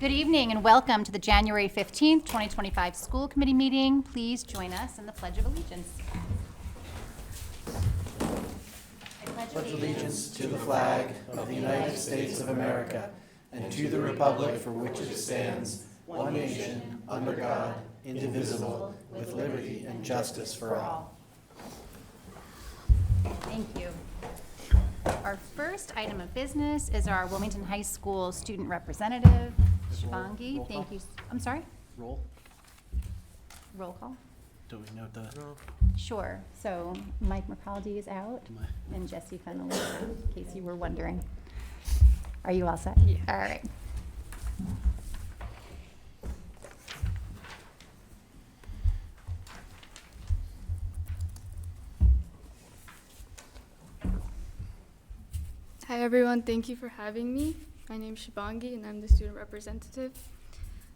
Good evening and welcome to the January 15th, 2025 School Committee meeting. Please join us in the Pledge of Allegiance. I pledge allegiance to the flag of the United States of America and to the republic for which it stands, one nation, under God, indivisible, with liberty and justice for all. Thank you. Our first item of business is our Wilmington High School student representative, Shivangi. Thank you. I'm sorry? Roll Roll call? Do we note the? Sure. So Mike McCaldy is out and Jesse Fennell is out, in case you were wondering. Are you all set? Yeah. All right. Hi everyone, thank you for having me. My name is Shivangi and I'm the student representative.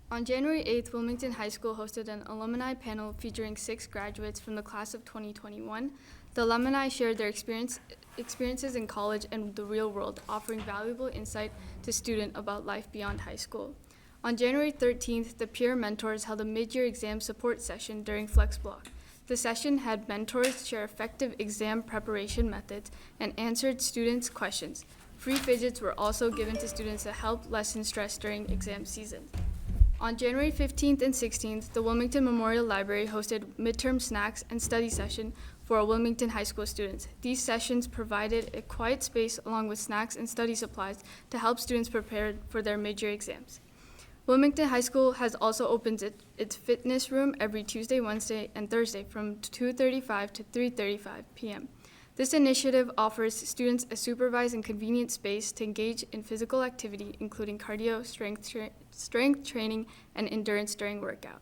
On January 8th, Wilmington High School hosted an alumni panel featuring 6 graduates from the class of 2021. The alumni shared their experiences in college and the real world, offering valuable insight to students about life beyond high school. On January 13th, the peer mentors held a mid-year exam support session during Flex Block. The session had mentors share effective exam preparation methods and answered students' questions. Free fidgets were also given to students to help lessen stress during exam season. On January 15th and 16th, the Wilmington Memorial Library hosted midterm snacks and study session for Wilmington High School students. These sessions provided a quiet space along with snacks and study supplies to help students prepare for their mid-year exams. Wilmington High School has also opened its fitness room every Tuesday, Wednesday, and Thursday from 2:35 to 3:35 p.m. This initiative offers students a supervised and convenient space to engage in physical activity, including cardio, strength training, and endurance during workout.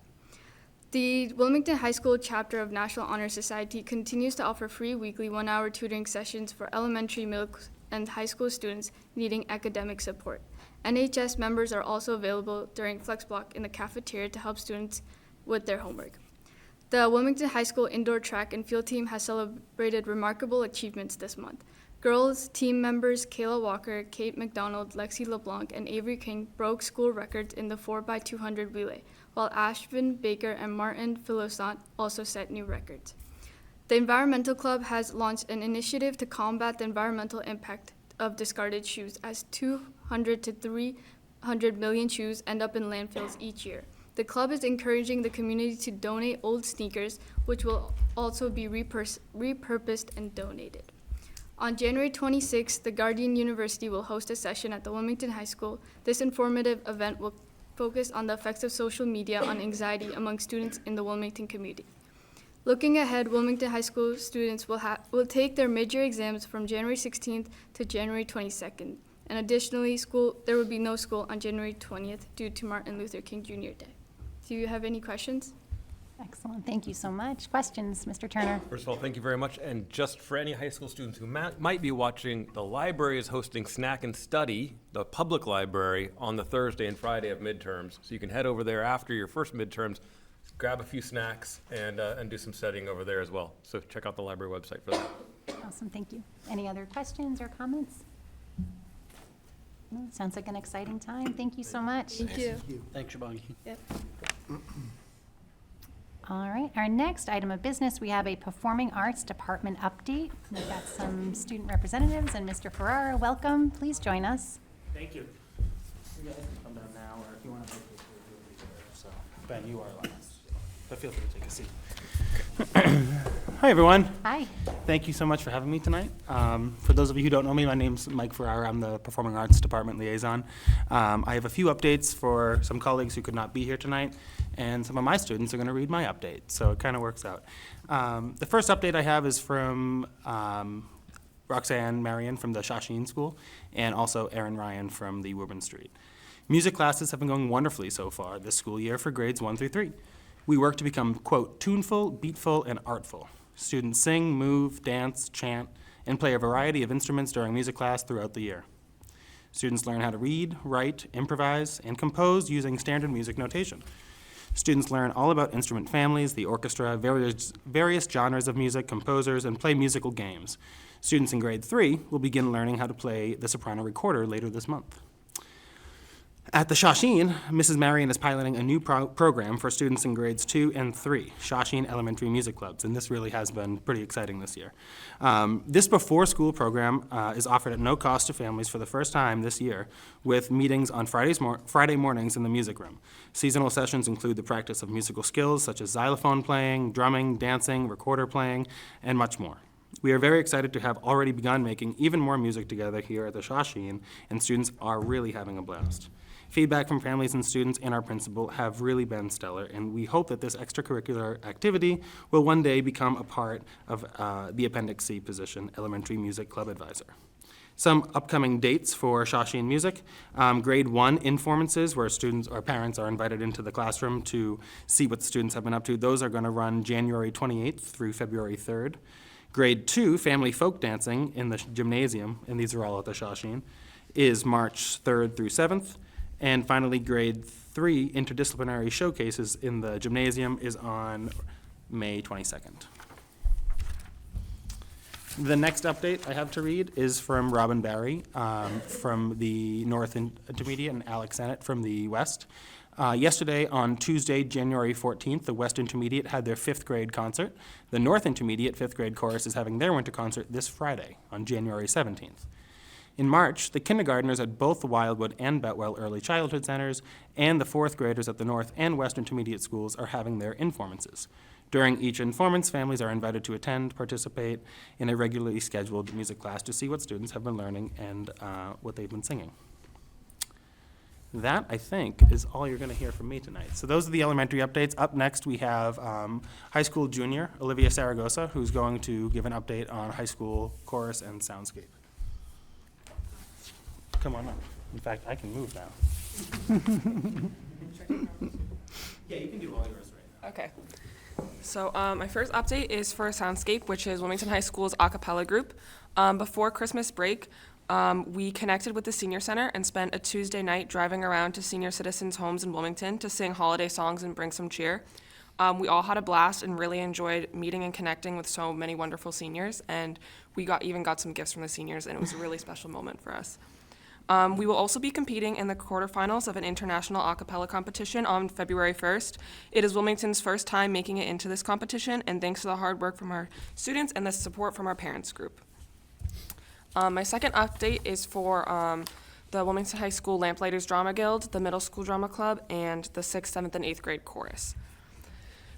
The Wilmington High School chapter of National Honor Society continues to offer free weekly 1-hour tutoring sessions for elementary, middle, and high school students needing academic support. NHS members are also available during Flex Block in the cafeteria to help students with their homework. The Wilmington High School indoor track and field team has celebrated remarkable achievements this month. Girls team members Kayla Walker, Kate McDonald, Lexi LeBlanc, and Avery King broke school records in the 4x200 relay, while Ashvin Baker and Martin Philosant also set new records. The Environmental Club has launched an initiative to combat the environmental impact of discarded shoes, as 200 to 300 million shoes end up in landfills each year. The club is encouraging the community to donate old sneakers, which will also be repurposed and donated. On January 26th, the Guardian University will host a session at the Wilmington High School. This informative event will focus on the effects of social media on anxiety among students in the Wilmington community. Looking ahead, Wilmington High School students will take their mid-year exams from January 16th to January 22nd. And additionally, there will be no school on January 20th due to Martin Luther King Jr. Day. Do you have any questions? Excellent. Thank you so much. Questions, Mr. Turner? First of all, thank you very much. And just for any high school students who might be watching, the library is hosting Snack and Study, the public library, on the Thursday and Friday of midterms. So you can head over there after your first midterms, grab a few snacks, and do some studying over there as well. So check out the library website for that. Awesome. Thank you. Any other questions or comments? No, sounds like an exciting time. Thank you so much. Thank you. Thanks, Shivangi. Yep. All right, our next item of business, we have a Performing Arts Department update. We've got some student representatives and Mr. Ferrara, welcome. Please join us. Thank you. You guys can come down now, or if you want to take this, so Ben, you are last, but feel free to take a seat. Hi, everyone. Hi. Thank you so much for having me tonight. For those of you who don't know me, my name's Mike Ferrara. I'm the Performing Arts Department liaison. I have a few updates for some colleagues who could not be here tonight, and some of my students are going to read my update, so it kind of works out. The first update I have is from Roxanne Marion from the Shawsheen School, and also Erin Ryan from the Woburn Street. Music classes have been going wonderfully so far this school year for grades 1 through 3. We work to become, quote, tuneful, beatful, and artful. Students sing, move, dance, chant, and play a variety of instruments during music class throughout the year. Students learn how to read, write, improvise, and compose using standard music notation. Students learn all about instrument families, the orchestra, various genres of music, composers, and play musical games. Students in grade 3 will begin learning how to play the soprano recorder later this month. At the Shawsheen, Mrs. Marion is piloting a new program for students in grades 2 and 3, Shawsheen Elementary Music Clubs, and this really has been pretty exciting this year. This before-school program is offered at no cost to families for the first time this year, with meetings on Friday mornings in the music room. Seasonal sessions include the practice of musical skills such as xylophone playing, drumming, dancing, recorder playing, and much more. We are very excited to have already begun making even more music together here at the Shawsheen, and students are really having a blast. Feedback from families and students and our principal have really been stellar, and we hope that this extracurricular activity will one day become a part of the Appendix C position, Elementary Music Club Advisor. Some upcoming dates for Shawsheen Music. Grade 1 informances, where students or parents are invited into the classroom to see what the students have been up to. Those are going to run January 28th through February 3rd. Grade 2, family folk dancing in the gymnasium, and these are all at the Shawsheen, is March 3rd through 7th. And finally, grade 3 interdisciplinary showcases in the gymnasium is on May 22nd. The next update I have to read is from Robin Barry from the North Intermediate and Alex Sennett from the West. Yesterday, on Tuesday, January 14th, the West Intermediate had their 5th grade concert. The North Intermediate 5th grade chorus is having their winter concert this Friday on January 17th. In March, the kindergartners at both the Wildwood and Betwell Early Childhood Centers and the 4th graders at the North and West Intermediate schools are having their informances. During each informant, families are invited to attend, participate in a regularly scheduled music class to see what students have been learning and what they've been singing. That, I think, is all you're going to hear from me tonight. So those are the elementary updates. Up next, we have high school junior, Olivia Saragosa, who's going to give an update on high school chorus and soundscape. Come on up. In fact, I can move now. Yeah, you can do all yours right now. Okay. So my first update is for Soundscape, which is Wilmington High School's a cappella group. Before Christmas break, we connected with the Senior Center and spent a Tuesday night driving around to senior citizens' homes in Wilmington to sing holiday songs and bring some cheer. We all had a blast and really enjoyed meeting and connecting with so many wonderful seniors, and we even got some gifts from the seniors, and it was a really special moment for us. We will also be competing in the quarterfinals of an international a cappella competition on February 1st. It is Wilmington's first time making it into this competition, and thanks to the hard work from our students and the support from our parents group. My second update is for the Wilmington High School Lamplighters Drama Guild, the Middle School Drama Club, and the 6th, 7th, and 8th grade chorus.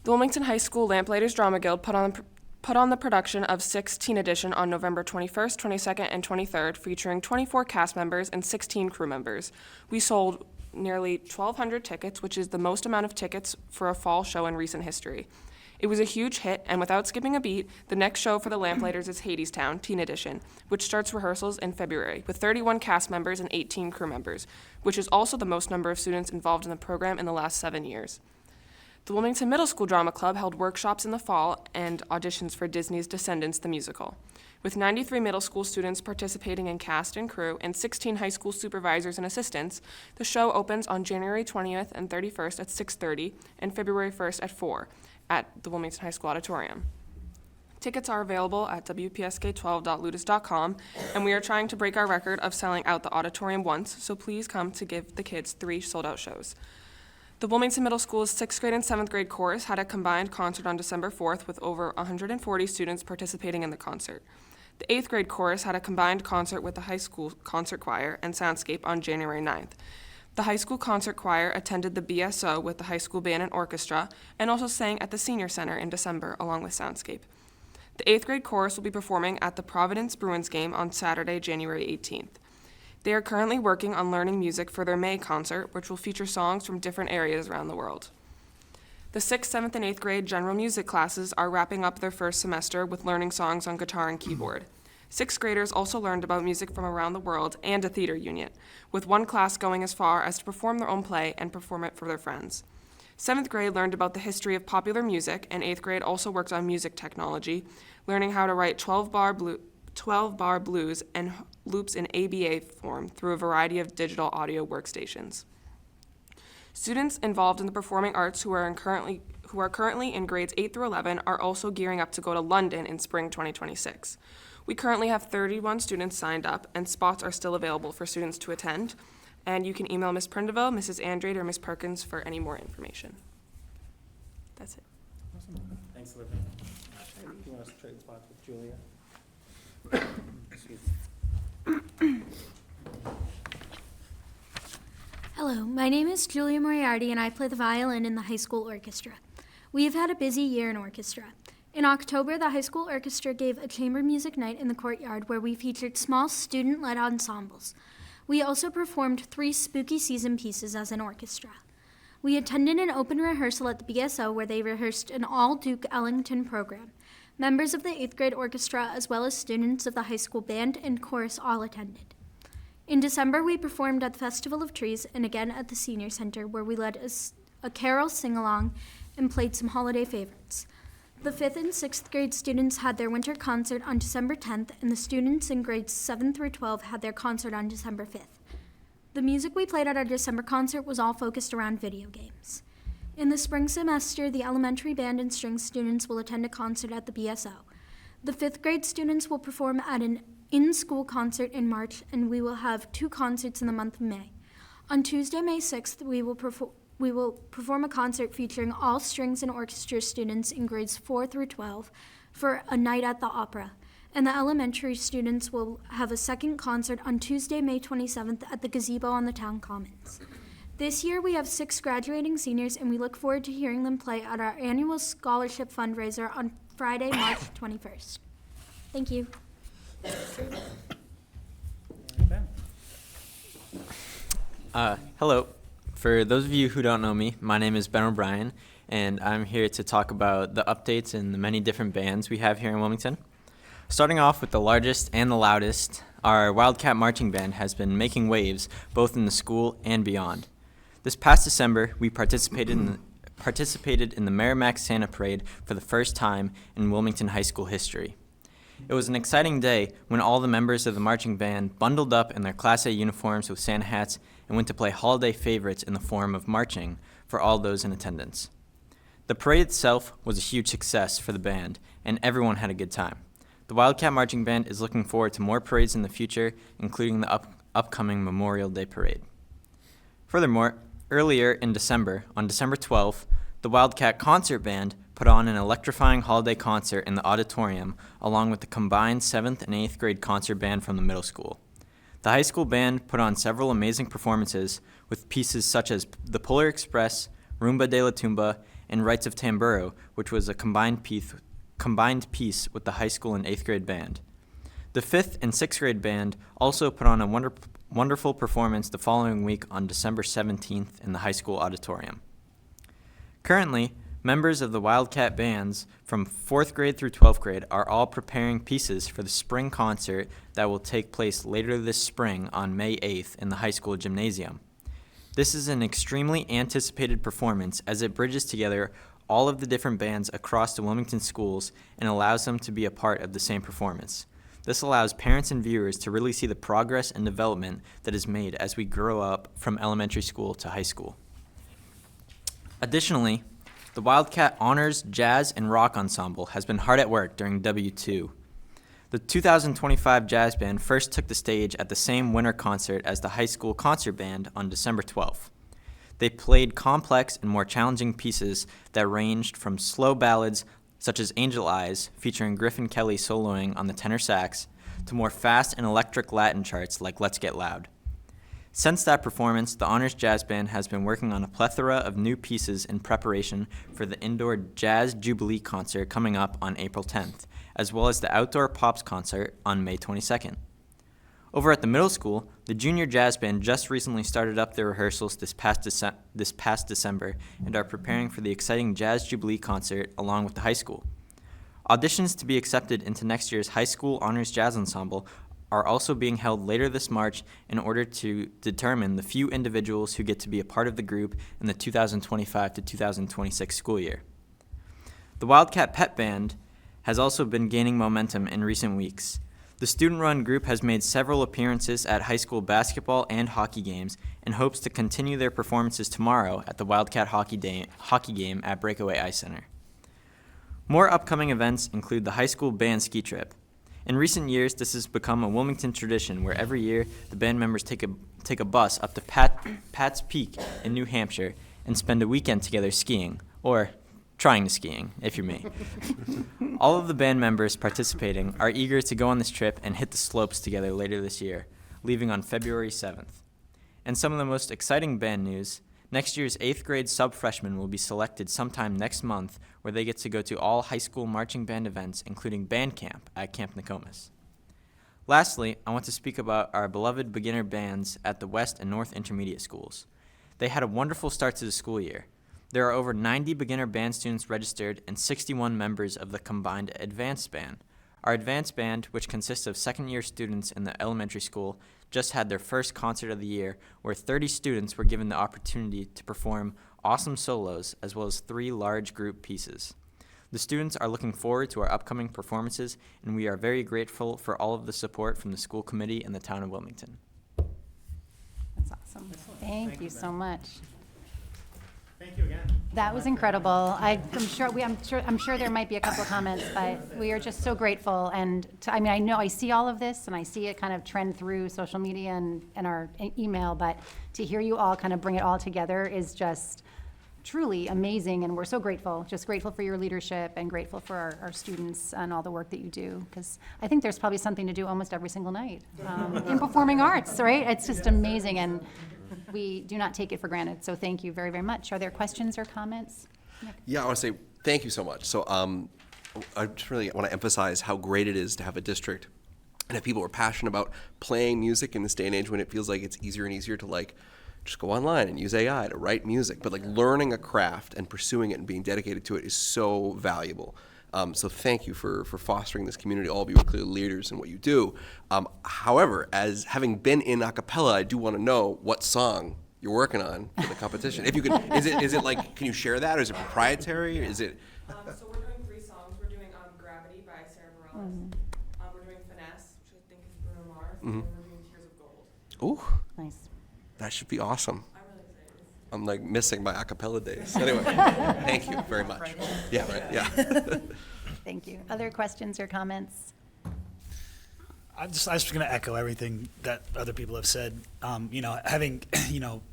The Wilmington High School Lamplighters Drama Guild put on the production of 6 Teen Edition on November 21st, 22nd, and 23rd, featuring 24 cast members and 16 crew members. We sold nearly 1,200 tickets, which is the most amount of tickets for a fall show in recent history. It was a huge hit, and without skipping a beat, the next show for the Lamplighters is Hadestown, Teen Edition, which starts rehearsals in February, with 31 cast members and 18 crew members, which is also the most number of students involved in the program in the last 7 years. The Wilmington Middle School Drama Club held workshops in the fall and auditions for Disney's Descendants the musical. With 93 middle school students participating in cast and crew and 16 high school supervisors and assistants, the show opens on January 20th and 31st at 6:30 and February 1st at 4 at the Wilmington High School Auditorium. Tickets are available at wpsk12.ludus.com, and we are trying to break our record of selling out the auditorium once, so please come to give the kids 3 sold-out shows. The Wilmington Middle School's 6th grade and 7th grade chorus had a combined concert on December 4th with over 140 students participating in the concert. The 8th grade chorus had a combined concert with the high school concert choir and soundscape on January 9th. The high school concert choir attended the BSO with the high school band and orchestra and also sang at the Senior Center in December along with soundscape. The 8th grade chorus will be performing at the Providence Bruins game on Saturday, January 18th. They are currently working on learning music for their May concert, which will feature songs from different areas around the world. The 6th, 7th, and 8th grade general music classes are wrapping up their first semester with learning songs on guitar and keyboard. 6th graders also learned about music from around the world and a theater unit, with one class going as far as to perform their own play and perform it for their friends. 7th grade learned about the history of popular music, and 8th grade also worked on music technology, learning how to write 12-bar blues and loops in ABA form through a variety of digital audio workstations. Students involved in the performing arts who are currently in grades 8 through 11 are also gearing up to go to London in spring 2026. We currently have 31 students signed up, and spots are still available for students to attend. And you can email Ms. Prindiville, Mrs. Andrade, or Ms. Perkins for any more information. That's it. Thanks, Olivia. You want us to trade spots with Julia? Hello, my name is Julia Moriarty and I play the violin in the high school orchestra. We have had a busy year in orchestra. In October, the high school orchestra gave a chamber music night in the courtyard where we featured small student-led ensembles. We also performed 3 spooky season pieces as an orchestra. We attended an open rehearsal at the BSO where they rehearsed an all-Duke Ellington program. Members of the 8th grade orchestra as well as students of the high school band and chorus all attended. In December, we performed at the Festival of Trees and again at the Senior Center where we led a carol sing-along and played some holiday favorites. The 5th and 6th grade students had their winter concert on December 10th, and the students in grades 7 through 12 had their concert on December 5th. The music we played at our December concert was all focused around video games. In the spring semester, the elementary band and string students will attend a concert at the BSO. The 5th grade students will perform at an in-school concert in March, and we will have 2 concerts in the month of May. On Tuesday, May 6th, we will perform a concert featuring all strings and orchestra students in grades 4 through 12 for a night at the opera. And the elementary students will have a second concert on Tuesday, May 27th at the gazebo on the town commons. This year we have 6 graduating seniors, and we look forward to hearing them play at our annual scholarship fundraiser on Friday, March 21st. Thank you. Hello. For those of you who don't know me, my name is Ben O'Brien, and I'm here to talk about the updates in the many different bands we have here in Wilmington. Starting off with the largest and the loudest, our Wildcat Marching Band has been making waves both in the school and beyond. This past December, we participated in the Merrimack Santa Parade for the first time in Wilmington High School history. It was an exciting day when all the members of the marching band bundled up in their Class A uniforms with Santa hats and went to play holiday favorites in the form of marching for all those in attendance. The parade itself was a huge success for the band, and everyone had a good time. The Wildcat Marching Band is looking forward to more parades in the future, including the upcoming Memorial Day Parade. Furthermore, earlier in December, on December 12th, the Wildcat Concert Band put on an electrifying holiday concert in the auditorium along with the combined 7th and 8th grade concert band from the middle school. The high school band put on several amazing performances with pieces such as The Polar Express, Rumba de la Tumba, and Rites of Tamburo, which was a combined piece with the high school and 8th grade band. The 5th and 6th grade band also put on a wonderful performance the following week on December 17th in the high school auditorium. Currently, members of the Wildcat bands from 4th grade through 12th grade are all preparing pieces for the spring concert that will take place later this spring on May 8th in the high school gymnasium. This is an extremely anticipated performance as it bridges together all of the different bands across the Wilmington schools and allows them to be a part of the same performance. This allows parents and viewers to really see the progress and development that is made as we grow up from elementary school to high school. Additionally, the Wildcat Honors Jazz and Rock Ensemble has been hard at work during W2. The 2025 Jazz Band first took the stage at the same winter concert as the high school concert band on December 12th. They played complex and more challenging pieces that ranged from slow ballads such as Angel Eyes, featuring Griffin Kelly soloing on the tenor sax, to more fast and electric Latin charts like Let's Get Loud. Since that performance, the Honors Jazz Band has been working on a plethora of new pieces in preparation for the indoor Jazz Jubilee concert coming up on April 10th, as well as the outdoor Pops concert on May 22nd. Over at the middle school, the Junior Jazz Band just recently started up their rehearsals this past December and are preparing for the exciting Jazz Jubilee concert along with the high school. Auditions to be accepted into next year's High School Honors Jazz Ensemble are also being held later this March in order to determine the few individuals who get to be a part of the group in the 2025 to 2026 school year. The Wildcat Pep Band has also been gaining momentum in recent weeks. The student-run group has made several appearances at high school basketball and hockey games and hopes to continue their performances tomorrow at the Wildcat hockey game at Breakaway Ice Center. More upcoming events include the high school band ski trip. In recent years, this has become a Wilmington tradition where every year the band members take a bus up to Pat's Peak in New Hampshire and spend a weekend together skiing, or trying to skiing, if you're me. All of the band members participating are eager to go on this trip and hit the slopes together later this year, leaving on February 7th. And some of the most exciting band news, next year's 8th grade sub-freshmen will be selected sometime next month, where they get to go to all high school marching band events, including band camp at Camp Nokomis. Lastly, I want to speak about our beloved beginner bands at the West and North Intermediate schools. They had a wonderful start to the school year. There are over 90 beginner band students registered and 61 members of the combined advanced band. Our advanced band, which consists of second-year students in the elementary school, just had their first concert of the year, where 30 students were given the opportunity to perform awesome solos as well as 3 large group pieces. The students are looking forward to our upcoming performances, and we are very grateful for all of the support from the school committee and the town of Wilmington. That's awesome. Thank you so much. Thank you again. That was incredible. I'm sure there might be a couple of comments, but we are just so grateful. And I know I see all of this and I see it kind of trend through social media and our email, but to hear you all kind of bring it all together is just truly amazing. And we're so grateful, just grateful for your leadership and grateful for our students and all the work that you do. Because I think there's probably something to do almost every single night in performing arts, right? It's just amazing. And we do not take it for granted. So thank you very, very much. Are there questions or comments? Nick? Yeah, I want to say thank you so much. So I just really want to emphasize how great it is to have a district and have people who are passionate about playing music in this day and age when it feels like it's easier and easier to just go online and use AI to write music. But learning a craft and pursuing it and being dedicated to it is so valuable. So thank you for fostering this community. All of you are clearly leaders in what you do. However, as having been in a cappella, I do want to know what song you're working on for the competition. If you could, is it can you share that, or is it proprietary? Or is it? So we're doing 3 songs. We're doing Gravity by Sarah Bareilles. We're doing Finesse, which I think is Bruno Mars. And we're doing Tears of Gold. Ooh, Nice. that should be awesome. I'm really excited. I'm missing my a cappella days. Anyway, thank you very much. Yeah, right. Yeah. Thank you. Other questions or comments? I was just going to echo everything that other people have said. Having,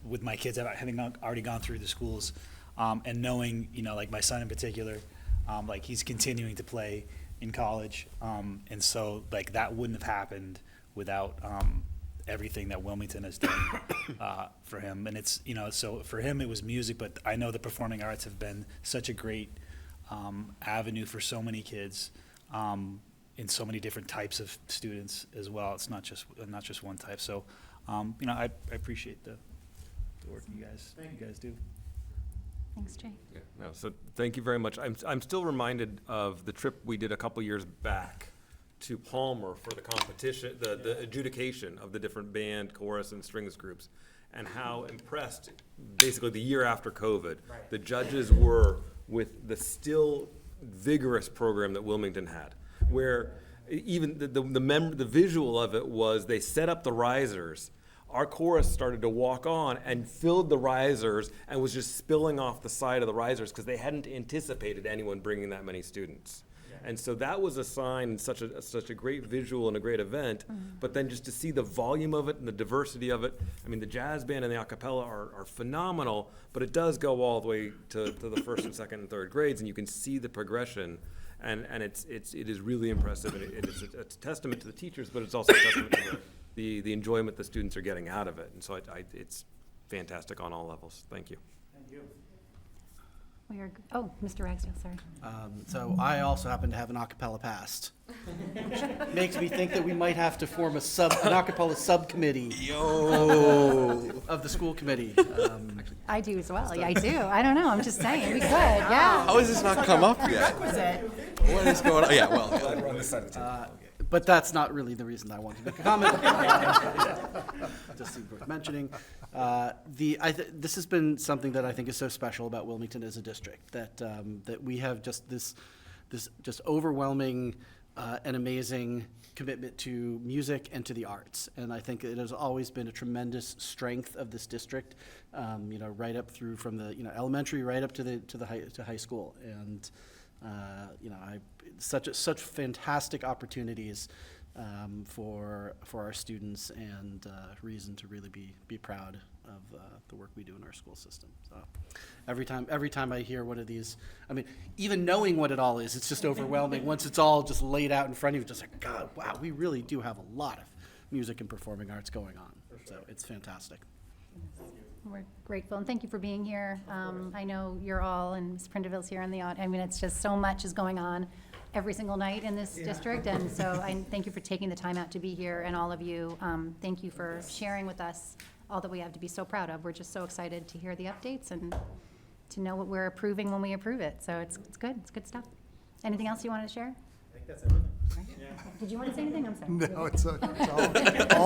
with my kids, having already gone through the schools, and knowing, my son in particular, he's continuing to play in college. And so, that wouldn't have happened without everything that Wilmington has done for him. And it's, so for him it was music, but I know the performing arts have been such a great avenue for so many kids. In so many different types of students as well. It's not just one type. So, I appreciate the work you guys do. Thanks, Jay. Yeah, no, so thank you very much. I'm still reminded of the trip we did a couple years back to Palmer for the competition, the adjudication of the different band, chorus, and strings groups, and how impressed, basically the year after COVID, the judges were with the still vigorous program that Wilmington had, where even the visual of it was they set up the risers. Our chorus started to walk on and filled the risers and was just spilling off the side of the risers because they hadn't anticipated anyone bringing that many students. And so that was a sign, such a great visual and a great event. But then just to see the volume of it and the diversity of it, the jazz band and the a cappella are phenomenal, but it does go all the way to the first and second and third grades, and you can see the progression. And it is really impressive, and it's a testament to the teachers, but it's also a testament to the enjoyment the students are getting out of it. And so it's fantastic on all levels. Thank you. Thank you. Mr. Ragsdale, sorry. So I also happen to have an a cappella past, which makes me think that we might have to form an a cappella subcommittee of the school committee. I do as well. Yeah, I do. I don't know. I'm just saying. We could. Yeah. How has this not come up yet? What is going on? Yeah, well, We're on this side of the table. But that's not really the reason I wanted to make a comment. Just seemed worth mentioning. This has been something that I think is so special about Wilmington as a district, that we have just this just overwhelming and amazing commitment to music and to the arts. And I think it has always been a tremendous strength of this district, right up through from the elementary right up to high school. And such fantastic opportunities for our students, and reason to really be proud of the work we do in our school system. So every time I hear one of these, I mean, even knowing what it all is, it's just overwhelming. Once it's all just laid out in front of you, just like, God, wow, we really do have a lot of music and performing arts going on. So it's fantastic. We're grateful, and thank you for being here. I know you're all, and Ms. Prindiville's here in the audience. I mean, it's just so much is going on every single night in this district, and so I thank you for taking the time out to be here, and all of you, thank you for sharing with us all that we have to be so proud of. We're just so excited to hear the updates and to know what we're approving when we approve it. So it's good. It's good stuff. Anything else you wanted to share? I think that's everything. Did you want to say anything? I'm sorry. No, it's all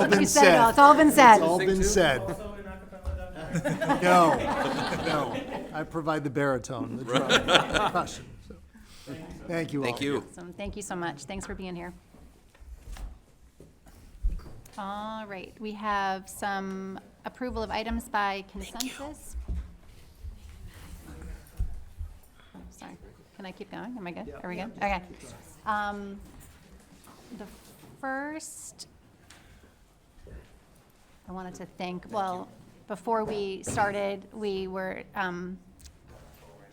been You said it said. all. It's all been said. It's all been said. No. I provide the baritone, the drum, the percussion. So. Thank you all. Thank you. Awesome. Thank you so much. Thanks for being here. All right, we have some approval of items by consensus. Oh, sorry, can I keep going? Am I good? Are we good? Okay. The first, I wanted to thank, well, before we started, we were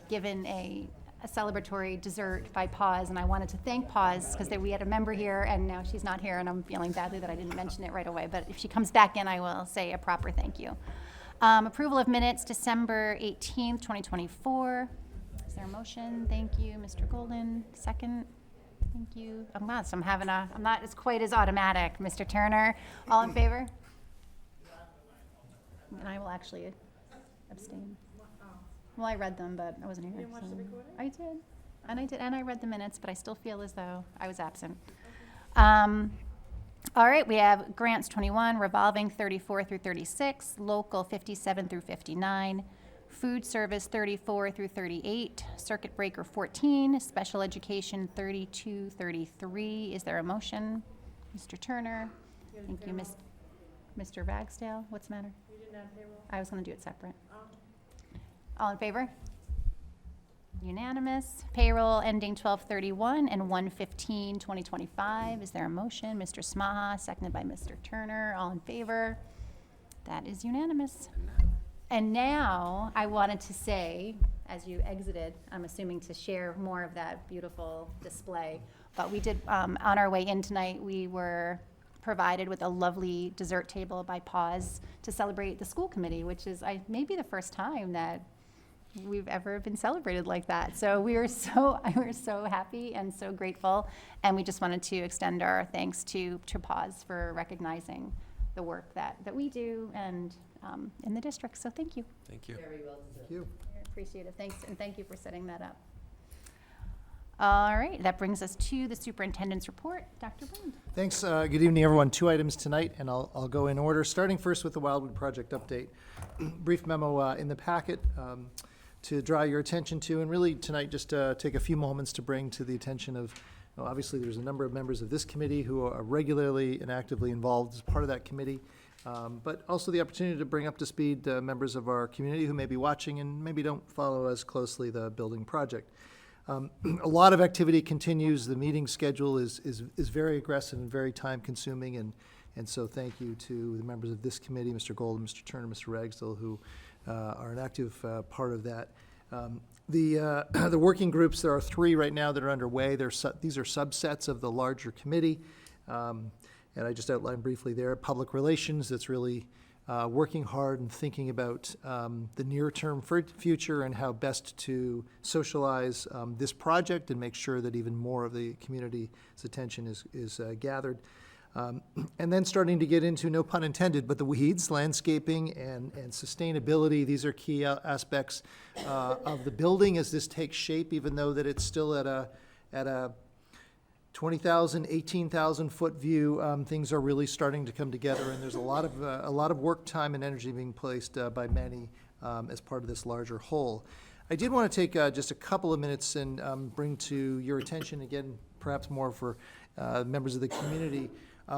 given a celebratory dessert by Pause, and I wanted to thank Pause because we had a member here, and now she's not here, and I'm feeling badly that I didn't mention it right away, but if she comes back in, I will say a proper thank you. Approval of minutes, December 18th, 2024. Is there a motion? Thank you, Mr. Golden. Second? Thank you. I'm not as quite as automatic. Mr. Turner, all in favor? And I will actually abstain. Well, I read them, but I wasn't here. You didn't watch the recording? I did, and I read the minutes, but I still feel as though I was absent. All right, we have grants 21, revolving 34 through 36, local 57 through 59, food service 34 through 38, circuit breaker 14, special education 32, 33. Is there a motion? Mr. Turner? Thank you, Mr. Ragsdale. What's the matter? You didn't have payroll. I was going to do it separate. All in favor? Unanimous. Payroll ending 12/31 and 1/15/2025. Is there a motion? Mr. Smaha, seconded by Mr. Turner. All in favor? That is unanimous. And now I wanted to say, as you exited, I'm assuming to share more of that beautiful display, but we did, on our way in tonight, we were provided with a lovely dessert table by Pause to celebrate the school committee, which is maybe the first time that we've ever been celebrated like that. So we were so happy and so grateful, and we just wanted to extend our thanks to Pause for recognizing the work that we do and in the district. So thank you. Thank you. Thank you. Appreciate it. Thanks, and thank you for setting that up. All right, that brings us to the superintendent's report. Dr. Bond. Thanks. Good evening, everyone. 2 items tonight, and I'll go in order, starting first with the Wildwood Project update. Brief memo in the packet to draw your attention to, and really tonight just take a few moments to bring to the attention of, obviously there's a number of members of this committee who are regularly and actively involved as part of that committee, but also the opportunity to bring up to speed members of our community who may be watching and maybe don't follow as closely the building project. A lot of activity continues. The meeting schedule is very aggressive and very time consuming, and so thank you to the members of this committee, Mr. Gold, Mr. Turner, Mr. Ragsdale, who are an active part of that. The working groups, there are 3 right now that are underway. These are subsets of the larger committee, and I just outlined briefly there. Public relations, that's really working hard and thinking about the near-term future and how best to socialize this project and make sure that even more of the community's attention is gathered. And then starting to get into, no pun intended, but the weeds, landscaping and sustainability. These are key aspects of the building as this takes shape, even though that it's still at a 20,000, 18,000 foot view. Things are really starting to come together, and there's a lot of work, time, and energy being placed by many as part of this larger whole. I did want to take just a couple of minutes and bring to your attention, again, perhaps more for members of the community,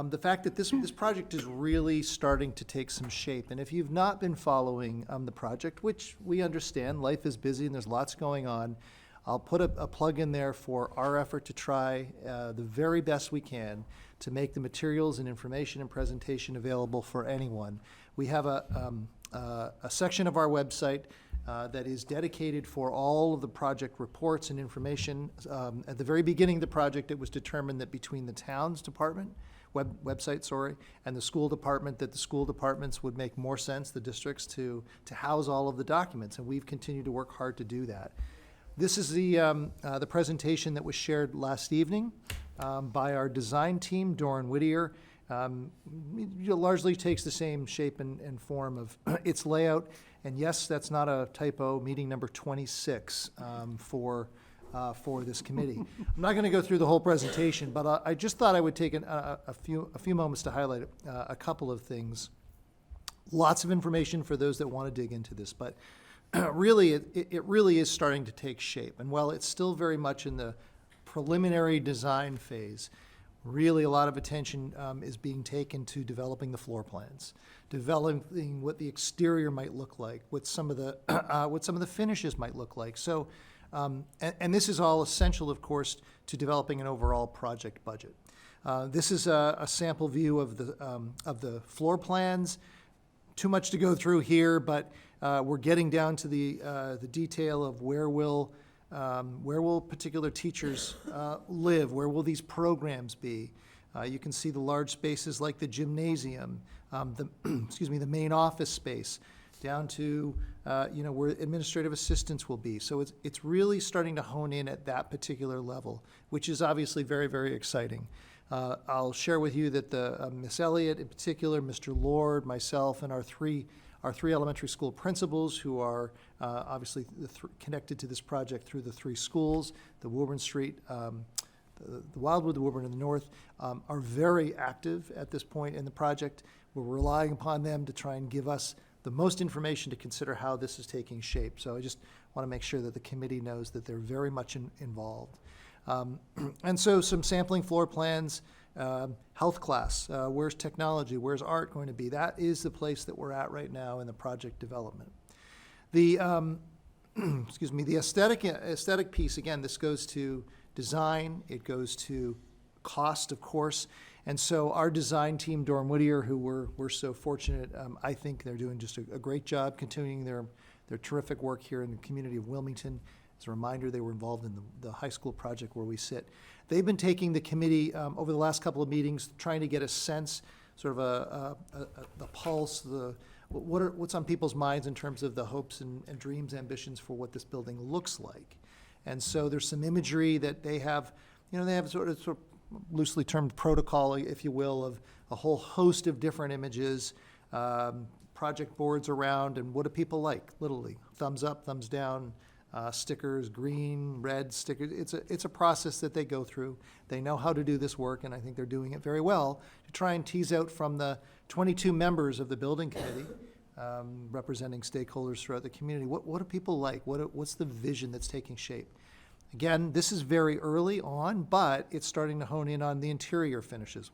the fact that this project is really starting to take some shape. And if you've not been following the project, which we understand, life is busy and there's lots going on, I'll put a plug in there for our effort to try the very best we can to make the materials and information and presentation available for anyone. We have a section of our website that is dedicated for all of the project reports and information. At the very beginning of the project, it was determined that between the town's department, website, and the school department, that the school departments would make more sense, the districts, to house all of the documents, and we've continued to work hard to do that. This is the presentation that was shared last evening by our design team, Doran Whittier. It largely takes the same shape and form of its layout. And yes, that's not a typo, meeting number 26 for this committee. I'm not going to go through the whole presentation, but I just thought I would take a few moments to highlight a couple of things. Lots of information for those that want to dig into this, but really, it really is starting to take shape. And while it's still very much in the preliminary design phase, really a lot of attention is being taken to developing the floor plans, developing what the exterior might look like, what some of the finishes might look like. So, and this is all essential, of course, to developing an overall project budget. This is a sample view of the floor plans. Too much to go through here, but we're getting down to the detail of where will particular teachers live, where will these programs be. You can see the large spaces like the gymnasium, the main office space, down to where administrative assistants will be. So it's really starting to hone in at that particular level, which is obviously very, very exciting. I'll share with you that the Miss Elliott in particular, Mr. Lord, myself, and our three elementary school principals, who are obviously connected to this project through the three schools, the Woburn Street, the Wildwood, the Woburn, and the North, are very active at this point in the project. We're relying upon them to try and give us the most information to consider how this is taking shape. So I just want to make sure that the committee knows that they're very much involved. And so some sampling floor plans, health class, where's technology, where's art going to be? That is the place that we're at right now in the project development. The, the aesthetic piece, again, this goes to design, it goes to cost, of course. And so our design team, Doran Whittier, who we're so fortunate, I think they're doing just a great job continuing their terrific work here in the community of Wilmington. As a reminder, they were involved in the high school project where we sit. They've been taking the committee over the last couple of meetings, trying to get a sense, sort of the pulse, what's on people's minds in terms of the hopes and dreams, ambitions for what this building looks like. And so there's some imagery that they have, they have sort of loosely termed protocol, if you will, of a whole host of different images, project boards around, and what do people like, literally, thumbs up, thumbs down, stickers, green, red stickers. It's a process that they go through. They know how to do this work, and I think they're doing it very well to try and tease out from the 22 members of the building committee, representing stakeholders throughout the community, what do people like? What's the vision that's taking shape? Again, this is very early on, but it's starting to hone in on the interior finishes.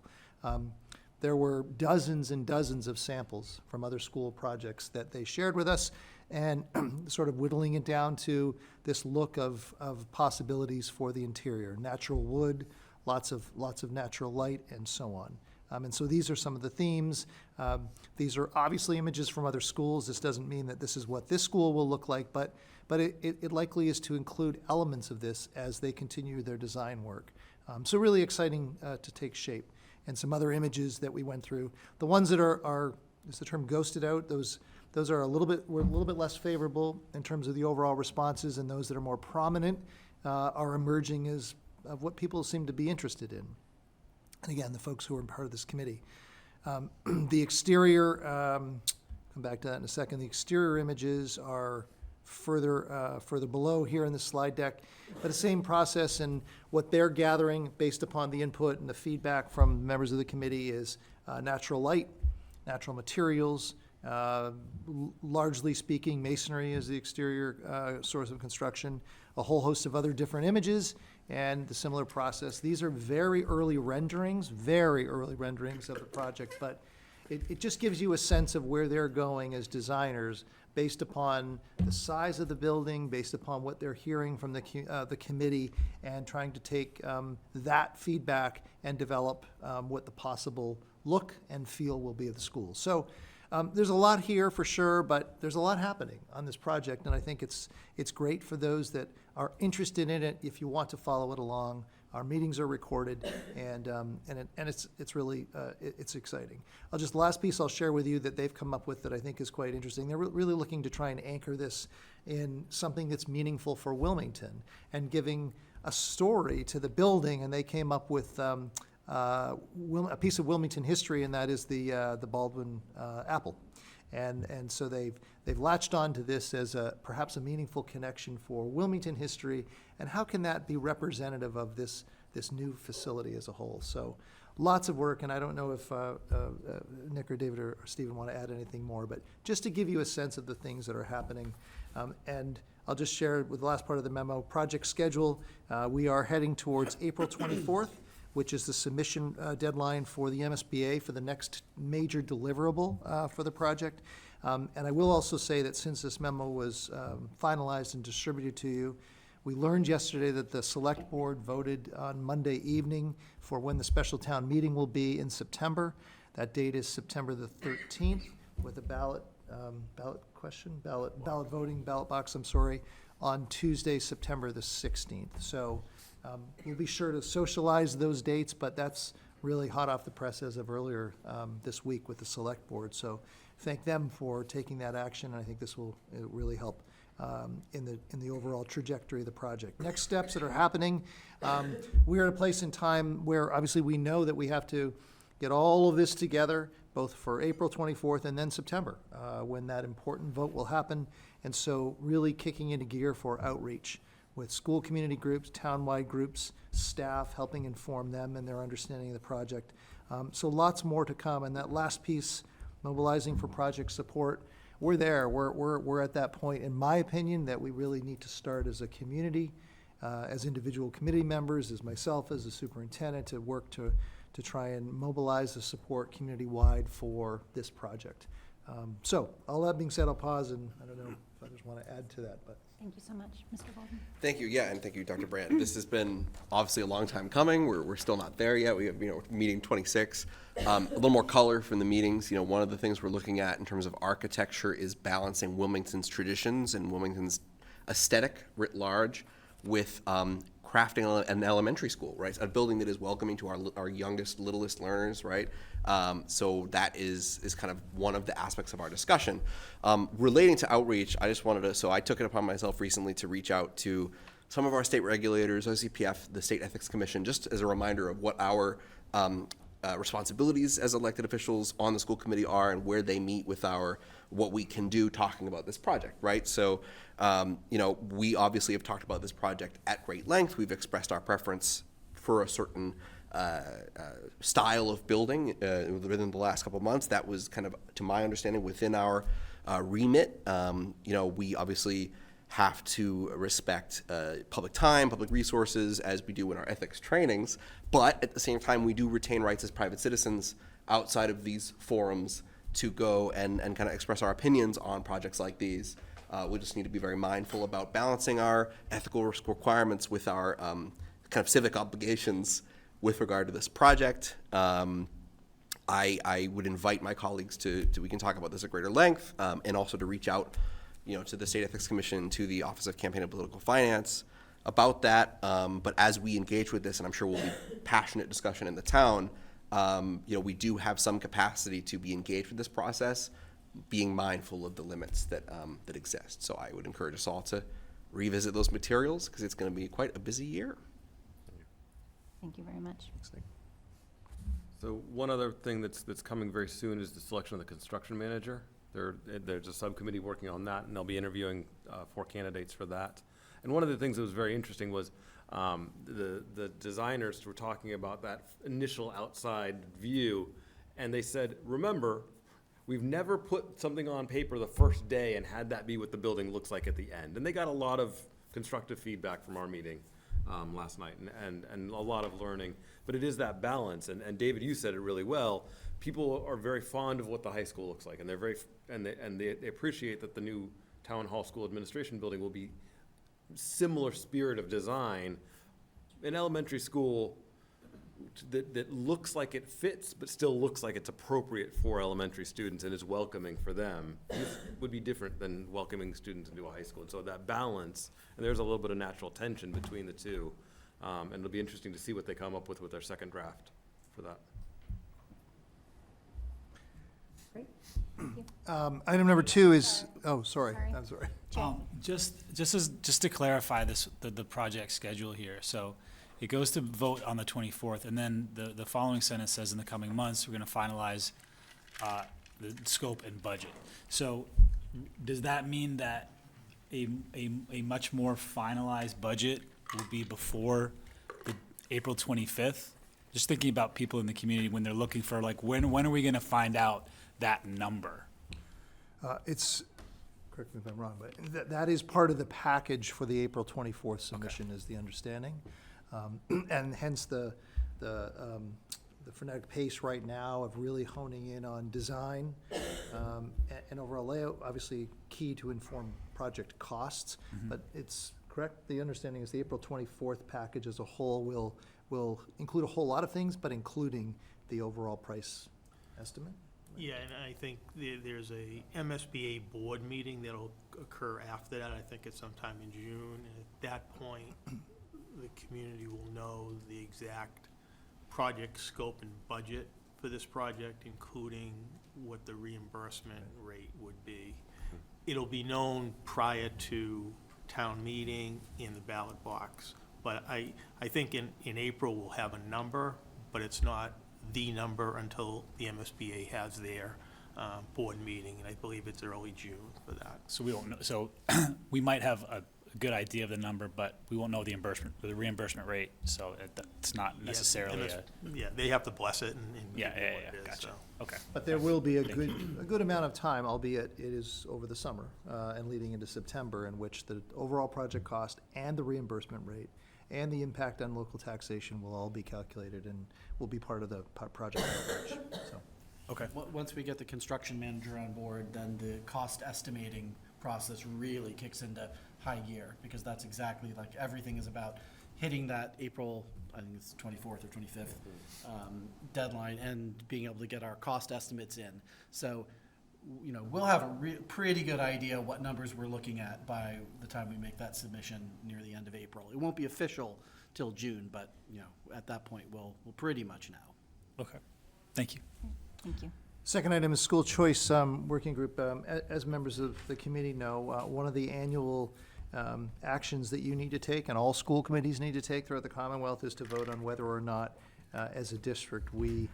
There were dozens and dozens of samples from other school projects that they shared with us, and sort of whittling it down to this look of possibilities for the interior. Natural wood, lots of natural light, and so on. And so these are some of the themes. These are obviously images from other schools. This doesn't mean that this is what this school will look like, but it likely is to include elements of this as they continue their design work. So really exciting to take shape. And some other images that we went through. The ones that are is the term ghosted out, those are were a little bit less favorable in terms of the overall responses, and those that are more prominent are emerging as of what people seem to be interested in. And again, the folks who are part of this committee. The exterior, come back to that in a second, the exterior images are further below here in the slide deck, but the same process, and what they're gathering based upon the input and the feedback from members of the committee is natural light, natural materials, largely speaking, masonry is the exterior source of construction, a whole host of other different images, and the similar process. These are very early renderings of the project, but it just gives you a sense of where they're going as designers based upon the size of the building, based upon what they're hearing from the committee, and trying to take that feedback and develop what the possible look and feel will be of the school. So there's a lot here for sure, but there's a lot happening on this project, and I think it's great for those that are interested in it. If you want to follow it along, our meetings are recorded, and it's really it's exciting. The last piece I'll share with you that they've come up with that I think is quite interesting. They're really looking to try and anchor this in something that's meaningful for Wilmington and giving a story to the building, and they came up with a piece of Wilmington history, and that is the Baldwin apple. And so they've latched on to this as perhaps a meaningful connection for Wilmington history, and how can that be representative of this new facility as a whole. So lots of work, and I don't know if Nick or David or Stephen want to add anything more, but just to give you a sense of the things that are happening. And I'll just share with the last part of the memo, project schedule. We are heading towards April 24th, which is the submission deadline for the MSBA for the next major deliverable for the project. And I will also say that since this memo was finalized and distributed to you, we learned yesterday that the select board voted on Monday evening for when the special town meeting will be in September. That date is September the 13th with a ballot box, on Tuesday, September the 16th. So we'll be sure to socialize those dates, but that's really hot off the press as of earlier this week with the select board. So thank them for taking that action, and I think this will really help in the overall trajectory of the project. Next steps that are happening, we're at a place in time where obviously we know that we have to get all of this together, both for April 24th and then September, when that important vote will happen. And so really kicking into gear for outreach with school community groups, townwide groups, staff, helping inform them and their understanding of the project. So lots more to come. And that last piece, mobilizing for project support, we're there. We're at that point, in my opinion, that we really need to start as a community, as individual committee members, as myself, as the superintendent, to work to try and mobilize the support community-wide for this project. So all that being said, I'll pause, and I don't know if others want to add to that, but. Thank you so much, Mr. Bolden. Thank you, yeah, and thank you, Dr. Brandt. This has been obviously a long time coming. We're still not there yet. We have, meeting 26. A little more color from the meetings. One of the things we're looking at in terms of architecture is balancing Wilmington's traditions and Wilmington's aesthetic writ large with crafting an elementary school, right? A building that is welcoming to our youngest, littlest learners, right? So that is kind of one of the aspects of our discussion. Relating to outreach, I just wanted to, so I took it upon myself recently to reach out to some of our state regulators, OCPF, the State Ethics Commission, just as a reminder of what our responsibilities as elected officials on the school committee are and where they meet with what we can do talking about this project, right? So, we obviously have talked about this project at great length. We've expressed our preference for a certain style of building within the last couple of months. That was kind of, to my understanding, within our remit. We obviously have to respect public time, public resources, as we do in our ethics trainings, but at the same time, we do retain rights as private citizens outside of these forums to go and kind of express our opinions on projects like these. We just need to be very mindful about balancing our ethical requirements with our kind of civic obligations with regard to this project. I would invite my colleagues we can talk about this at greater length, and also to reach out to the State Ethics Commission, to the Office of Campaign and Political Finance about that. But as we engage with this, and I'm sure we'll be passionate discussion in the town, we do have some capacity to be engaged with this process, being mindful of the limits that exist. So I would encourage us all to revisit those materials, because it's going to be quite a busy year. Thank you very much. So one other thing that's coming very soon is the selection of the construction manager. There's a subcommittee working on that, and they'll be interviewing 4 candidates for that. And one of the things that was very interesting was the designers were talking about that initial outside view, and they said, remember, we've never put something on paper the first day and had that be what the building looks like at the end. And they got a lot of constructive feedback from our meeting. last night, and a lot of learning. But it is that balance, and David, you said it really well. People are very fond of what the high school looks like, and they appreciate that the new town hall school administration building will be similar spirit of design. An elementary school that looks like it fits, but still looks like it's appropriate for elementary students and is welcoming for them, would be different than welcoming students into a high school. And so that balance, and there's a little bit of natural tension between the two. And it'll be interesting to see what they come up with their second draft for that. Great, thank you. Item number 2 is, oh, sorry, Sorry. I'm sorry. Just to clarify the project schedule here. So it goes to vote on the 24th, and then the following sentence says in the coming months, we're going to finalize the scope and budget. So does that mean that a much more finalized budget will be before the April 25th? Just thinking about people in the community when they're looking for, like, when are we going to find out that number? It's, correct me if I'm wrong, but that is part of the package for the April 24th submission, is the understanding. And hence the frenetic pace right now of really honing in on design and overall layout, obviously key to inform project costs. But it's correct, the understanding is the April 24th package as a whole will include a whole lot of things, but including the overall price estimate. Yeah, and I think there's a MSBA board meeting that'll occur after that. I think it's sometime in June. And at that point, the community will know the exact project scope and budget for this project, including what the reimbursement rate would be. It'll be known prior to town meeting in the ballot box. But I think in April we'll have a number, but it's not the number until the MSBA has their board meeting, and I believe it's early June for that. So we don't know, so we might have a good idea of the number, but we won't know the reimbursement rate, so it's not necessarily Yeah, they have to bless it and Yeah, give it what it is, gotcha. so. Okay. But there will be a good amount of time, albeit it is over the summer and leading into September, in which the overall project cost and the reimbursement rate and the impact on local taxation will all be calculated and will be part of the project average, so. Okay. Once we get the construction manager on board, then the cost estimating process really kicks into high gear, because that's exactly, like, everything is about hitting that April, I think it's 24th or 25th deadline, and being able to get our cost estimates in. So, you know, we'll have a pretty good idea what numbers we're looking at by the time we make that submission near the end of April. It won't be official till June, but, you know, at that point, we'll pretty much know. Okay, thank you. Thank you. Second item is school choice working group. As members of the committee know, one of the annual actions that you need to take, and all school committees need to take throughout the Commonwealth, is to vote on whether or not, as a district, we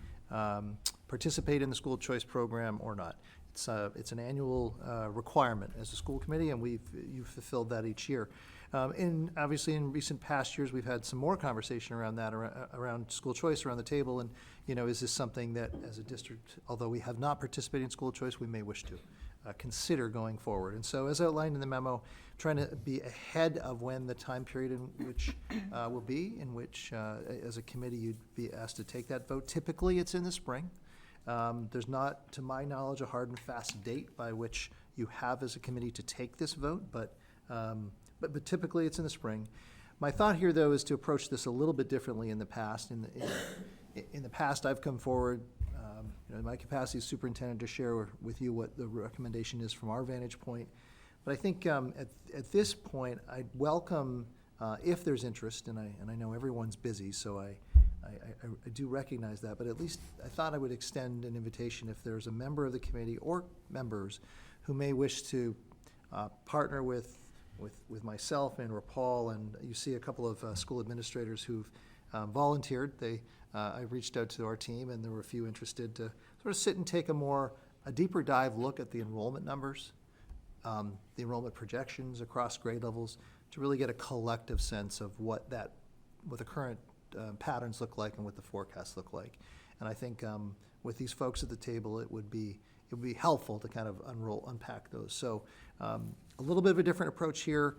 participate in the school choice program or not. It's an annual requirement as a school committee, and you've fulfilled that each year. Obviously, in recent past years, we've had some more conversation around that, around school choice around the table, and, you know, is this something that, as a district, although we have not participated in school choice, we may wish to consider going forward. And so, as outlined in the memo, trying to be ahead of when the time period in which will be, in which, as a committee, you'd be asked to take that vote. Typically, it's in the spring. There's not, to my knowledge, a hard and fast date by which you have as a committee to take this vote, but typically it's in the spring. My thought here, though, is to approach this a little bit differently in the past. In the past, I've come forward, you know, in my capacity as superintendent, to share with you what the recommendation is from our vantage point. But I think at this point, I'd welcome, if there's interest, and I know everyone's busy, so I do recognize that, but at least I thought I would extend an invitation if there's a member of the committee or members who may wish to partner with myself and Paul, and you see a couple of school administrators who've volunteered. I reached out to our team, and there were a few interested to sort of sit and take a deeper dive look at the enrollment numbers, the enrollment projections across grade levels, to really get a collective sense of what the current patterns look like and what the forecasts look like. And I think with these folks at the table, it would be helpful to kind of unpack those. So a little bit of a different approach here.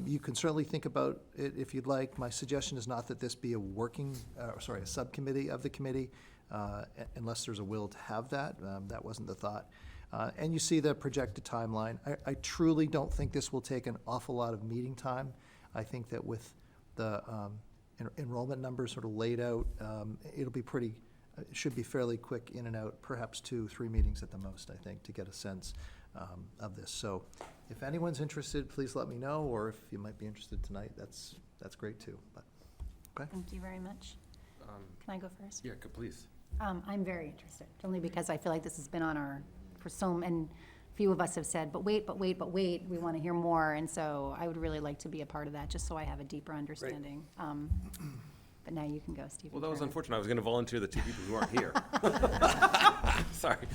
You can certainly think about it if you'd like. My suggestion is not that this be a subcommittee of the committee, unless there's a will to have that. That wasn't the thought. And you see the projected timeline. I truly don't think this will take an awful lot of meeting time. I think that with the enrollment numbers sort of laid out, it'll be it should be fairly quick in and out, perhaps 2-3 meetings at the most, I think, to get a sense of this. So if anyone's interested, please let me know, or if you might be interested tonight, that's great too. But, okay. Thank you very much. Can I go first? Yeah, please. I'm very interested, only because I feel like this has been on and few of us have said, but wait, we want to hear more, and so I would really like to be a part of that, just so I have a deeper understanding. But now you can go, Stephen. Well, that was unfortunate. I was going to volunteer the two people who aren't here. Sorry.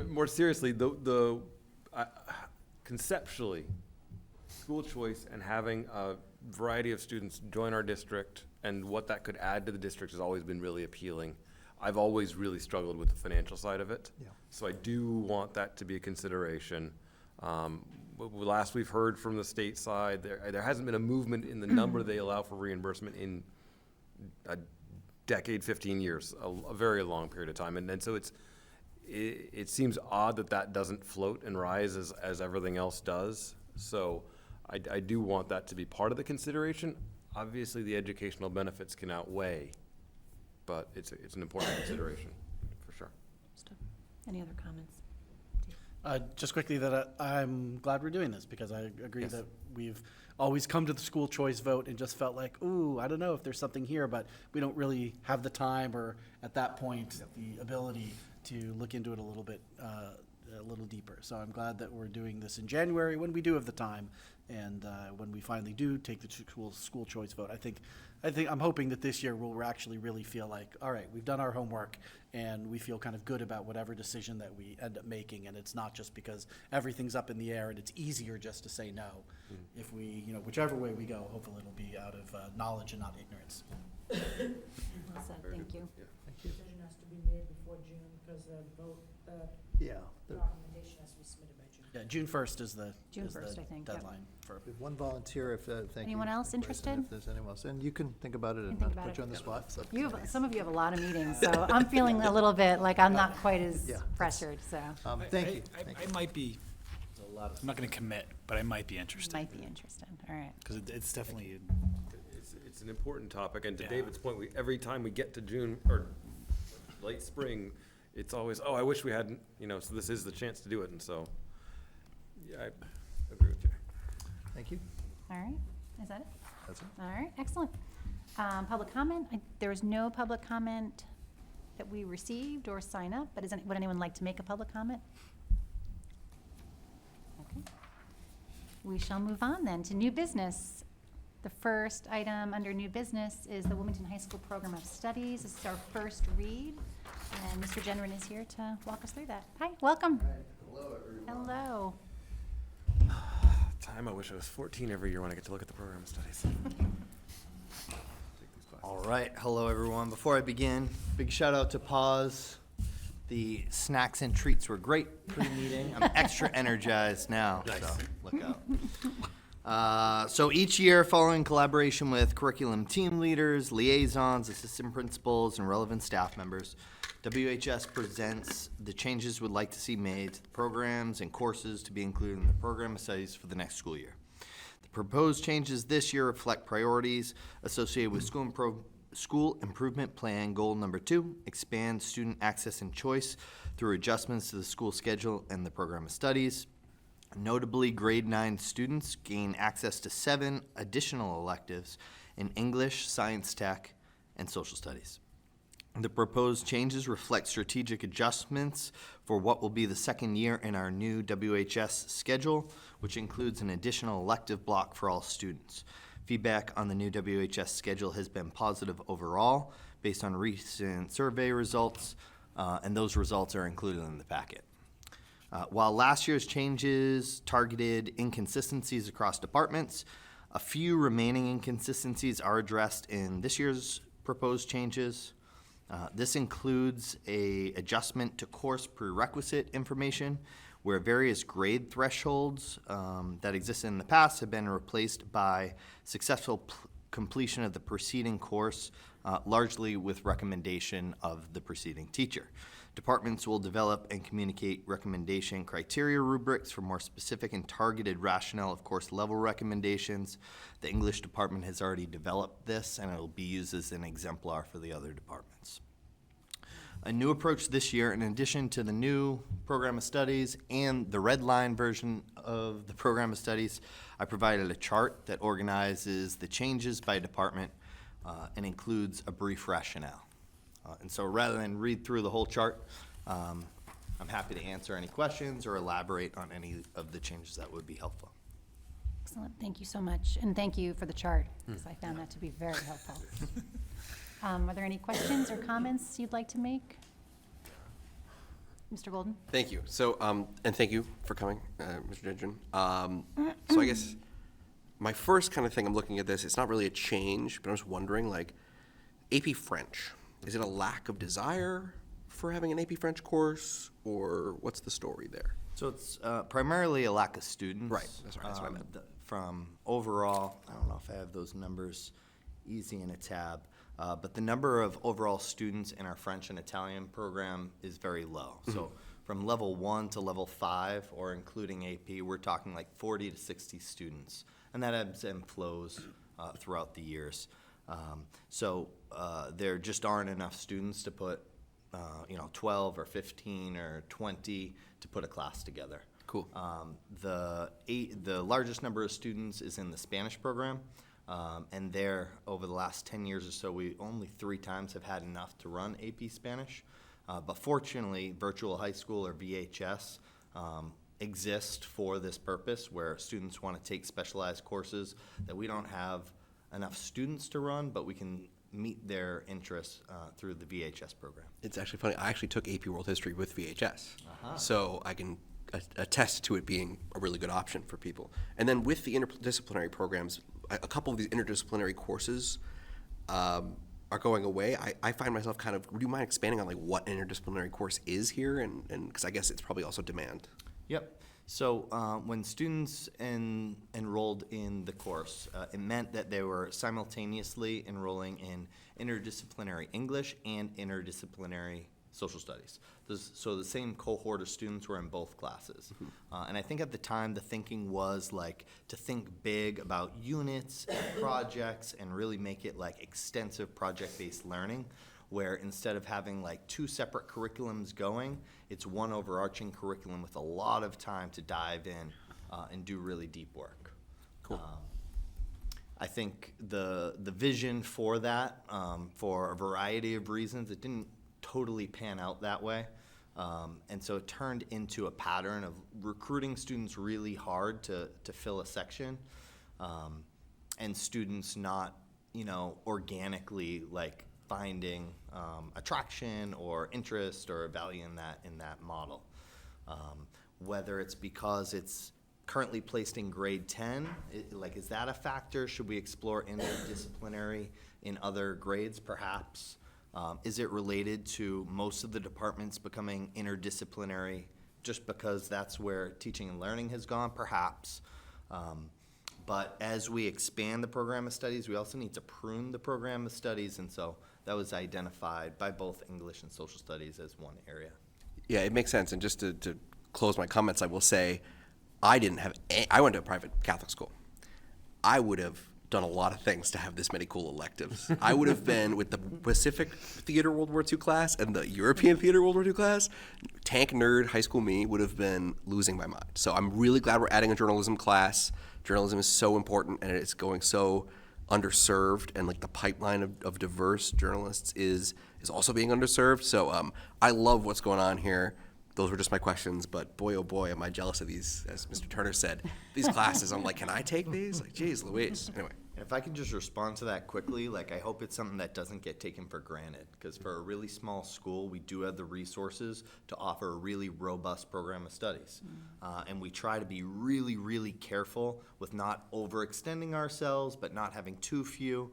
More seriously, conceptually, school choice and having a variety of students join our district and what that could add to the district has always been really appealing. I've always really struggled with the financial side of it. Yeah. So I do want that to be a consideration. Last we've heard from the state side, there hasn't been a movement in the number they allow for reimbursement in a decade, 15 years, a very long period of time. And so it seems odd that doesn't float and rise as everything else does. So I do want that to be part of the consideration. Obviously, the educational benefits can outweigh, but it's an important consideration, for sure. Any other comments? Just quickly, that I'm glad we're doing this, because I agree Yes. that we've always come to the school choice vote and just felt like, ooh, I don't know if there's something here, but we don't really have the time or at that point the ability to look into it a little bit, a little deeper. So I'm glad that we're doing this in January when we do have the time, and when we finally do take the school choice vote. I'm hoping that this year we'll actually really feel like, all right, we've done our homework, and we feel kind of good about whatever decision that we end up making, and it's not just because everything's up in the air and it's easier just to say no. If we, whichever way we go, hopefully it'll be out of knowledge and not ignorance. Well said, thank you. Decision has to be made before June, because the vote, Yeah. the recommendation has to be submitted by June. Yeah, June 1st is the June 1st, I think, yep. deadline for. We have one volunteer, thank you. Anyone else Bryson, interested? If there's anyone else, and you can think about it and think not about put it. you on the spot. So. Some of you have a lot of meetings, so I'm feeling a little bit like I'm not quite as Yeah. pressured, so Thank you. I might be, I'm not going to commit, but I might be interested. might be interested, all right. Because it's definitely, It's an important topic, and to Yeah. David's point, every time we get to June or late spring, it's always, I wish we hadn't, so this is the chance to do it, and so, yeah, I agree with you. Thank you. All right, is that it? That's it. All right, excellent. Public comment, there was no public comment that we received or sign up, but would anyone like to make a public comment? Okay. We shall move on then to new business. The first item under new business is the Wilmington High School Program of Studies. This is our first read, and Mr. Genrin is here to walk us through that. Hi, welcome. Hello, everyone. Hello. Time I wish I was 14 every year when I get to look at the program of studies. All right, hello, everyone. Before I begin, big shout out to Pause. The snacks and treats were great pre-meeting. I'm extra energized now, so look out. So each year, following collaboration with curriculum team leaders, liaisons, assistant principals, and relevant staff members, WHS presents the changes we'd like to see made to the programs and courses to be included in the program of studies for the next school year. The proposed changes this year reflect priorities associated with School Improvement Plan Goal Number 2, expand student access and choice through adjustments to the school schedule and the program of studies. Notably, grade 9 students gain access to 7 additional electives in English, Science Tech, and Social Studies. The proposed changes reflect strategic adjustments for what will be the second year in our new WHS schedule, which includes an additional elective block for all students. Feedback on the new WHS schedule has been positive overall based on recent survey results, and those results are included in the packet. While last year's changes targeted inconsistencies across departments, a few remaining inconsistencies are addressed in this year's proposed changes. This includes an adjustment to course prerequisite information, where various grade thresholds that existed in the past have been replaced by successful completion of the preceding course, largely with recommendation of the preceding teacher. Departments will develop and communicate recommendation criteria rubrics for more specific and targeted rationale of course level recommendations. The English department has already developed this, and it will be used as an exemplar for the other departments. A new approach this year, in addition to the new program of studies and the red line version of the program of studies, I provided a chart that organizes the changes by department and includes a brief rationale. And so rather than read through the whole chart, I'm happy to answer any questions or elaborate on any of the changes that would be helpful. Excellent, thank you so much, and thank you for the chart, because I found that to be very helpful. Are there any questions or comments you'd like to make? Mr. Golden? Thank you. So, and thank you for coming, Mr. Didgeon. So I guess my first kind of thing I'm looking at this, it's not really a change, but I'm just wondering, like, AP French, is it a lack of desire for having an AP French course, or what's the story there? So it's primarily a lack of students. Right, that's right, that's what I meant. From overall, I don't know if I have those numbers easy in a tab, but the number of overall students in our French and Italian program is very low. So from level 1 to level 5, or including AP, we're talking like 40 to 60 students, and that ebbs and flows throughout the years. So there just aren't enough students to put 12 or 15 or 20 to put a class together. Cool. The largest number of students is in the Spanish program, and there, over the last 10 years or so, we only 3 times have had enough to run AP Spanish. But fortunately, Virtual High School, or VHS, exist for this purpose, where students want to take specialized courses that we don't have enough students to run, but we can meet their interests through the VHS program. It's actually funny. I actually took AP World History with VHS, so I can attest to it being a really good option for people. And then with the interdisciplinary programs, a couple of these interdisciplinary courses are going away. I find myself kind of, would you mind expanding on like what an interdisciplinary course is here? And because I guess it's probably also demand. Yep. So when students enrolled in the course, it meant that they were simultaneously enrolling in interdisciplinary English and interdisciplinary social studies. So the same cohort of students were in both classes. And I think at the time the thinking was like to think big about units and projects and really make it like extensive project-based learning, where instead of having like 2 separate curriculums going, it's one overarching curriculum with a lot of time to dive in and do really deep work. Cool. I think the vision for that, for a variety of reasons, it didn't totally pan out that way. And so it turned into a pattern of recruiting students really hard to fill a section, and students not, organically like finding attraction or interest or value in that model. Whether it's because it's currently placed in grade 10, is that a factor? Should we explore interdisciplinary in other grades, perhaps? Is it related to most of the departments becoming interdisciplinary just because that's where teaching and learning has gone? Perhaps. But as we expand the program of studies, we also need to prune the program of studies, and so that was identified by both English and social studies as one area. Yeah, it makes sense. And just to close my comments, I will say I went to a private Catholic school. I would have done a lot of things to have this many cool electives. I would have been with the Pacific Theater World War II class and the European Theater World War II class. Tank nerd high school me would have been losing my mind. So I'm really glad we're adding a journalism class. Journalism is so important, and it's going so underserved, and like the pipeline of diverse journalists is also being underserved. So I love what's going on here. Those were just my questions, but boy, oh boy, am I jealous of these, as Mr. Turner said, these classes. I'm like, can I take these? Like, geez, Louise. Anyway. If I can just respond to that quickly, I hope it's something that doesn't get taken for granted, because for a really small school, we do have the resources to offer a really robust program of studies. And we try to be really, really careful with not overextending ourselves, but not having too few.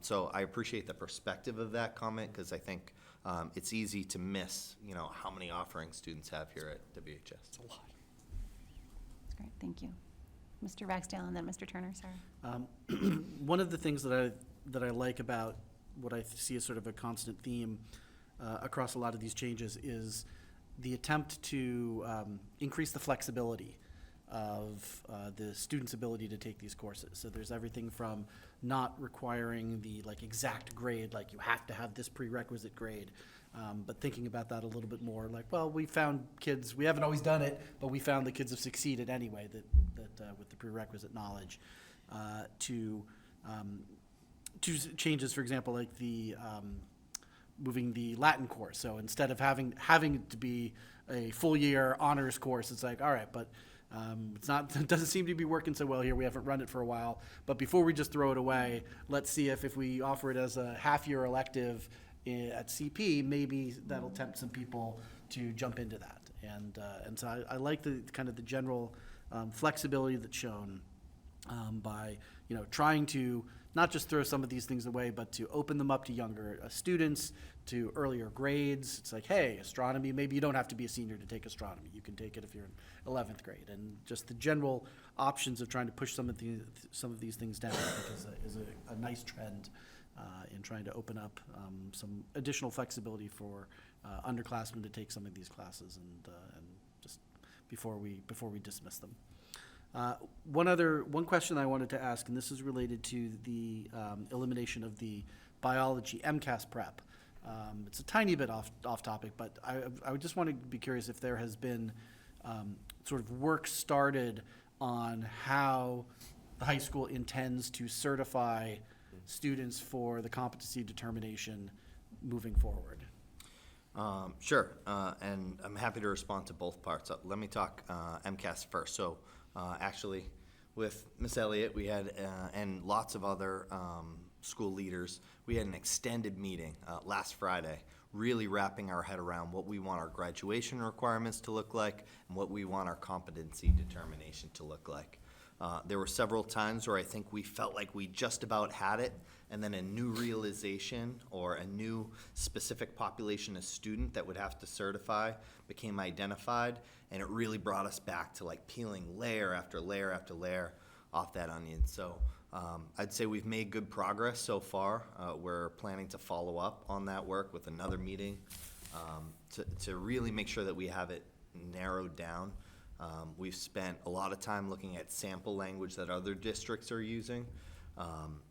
So I appreciate the perspective of that comment, because I think it's easy to miss, how many offerings students have here at WHS. It's a lot. That's great, thank you. Mr. Ragsdale and then Mr. Turner, sorry. One of the things that I like about what I see as sort of a constant theme across a lot of these changes is the attempt to increase the flexibility of the student's ability to take these courses. So there's everything from not requiring the exact grade, like you have to have this prerequisite grade, but thinking about that a little bit more, like, well, we found kids, we haven't always done it, but we found the kids have succeeded anyway, that with the prerequisite knowledge, to changes, for example, like the moving the Latin course. So instead of having it to be a full year honors course, it's like, all right, but it doesn't seem to be working so well here. We haven't run it for a while. But before we just throw it away, let's see if we offer it as a half-year elective at CP, maybe that'll tempt some people to jump into that. And so I like the kind of the general flexibility that's shown by trying to not just throw some of these things away, but to open them up to younger students, to earlier grades. It's like, hey, astronomy, maybe you don't have to be a senior to take astronomy. You can take it if you're in 11th grade. And just the general options of trying to push some of these things down, I think is a nice trend in trying to open up some additional flexibility for underclassmen to take some of these classes and just before we dismiss them. One question I wanted to ask, and this is related to the elimination of the biology MCAS prep. It's a tiny bit off topic, but I would just want to be curious if there has been sort of work started on how the high school intends to certify students for the competency determination moving forward. Sure, and I'm happy to respond to both parts. Let me talk MCAS first. So actually, with Miss Elliott, we had, and lots of other school leaders, we had an extended meeting last Friday, really wrapping our head around what we want our graduation requirements to look like and what we want our competency determination to look like. There were several times where I think we felt like we just about had it, and then a new realization or a new specific population of student that would have to certify became identified, and it really brought us back to peeling layer after layer after layer off that onion. So I'd say we've made good progress so far. We're planning to follow up on that work with another meeting to really make sure that we have it narrowed down. We've spent a lot of time looking at sample language that other districts are using,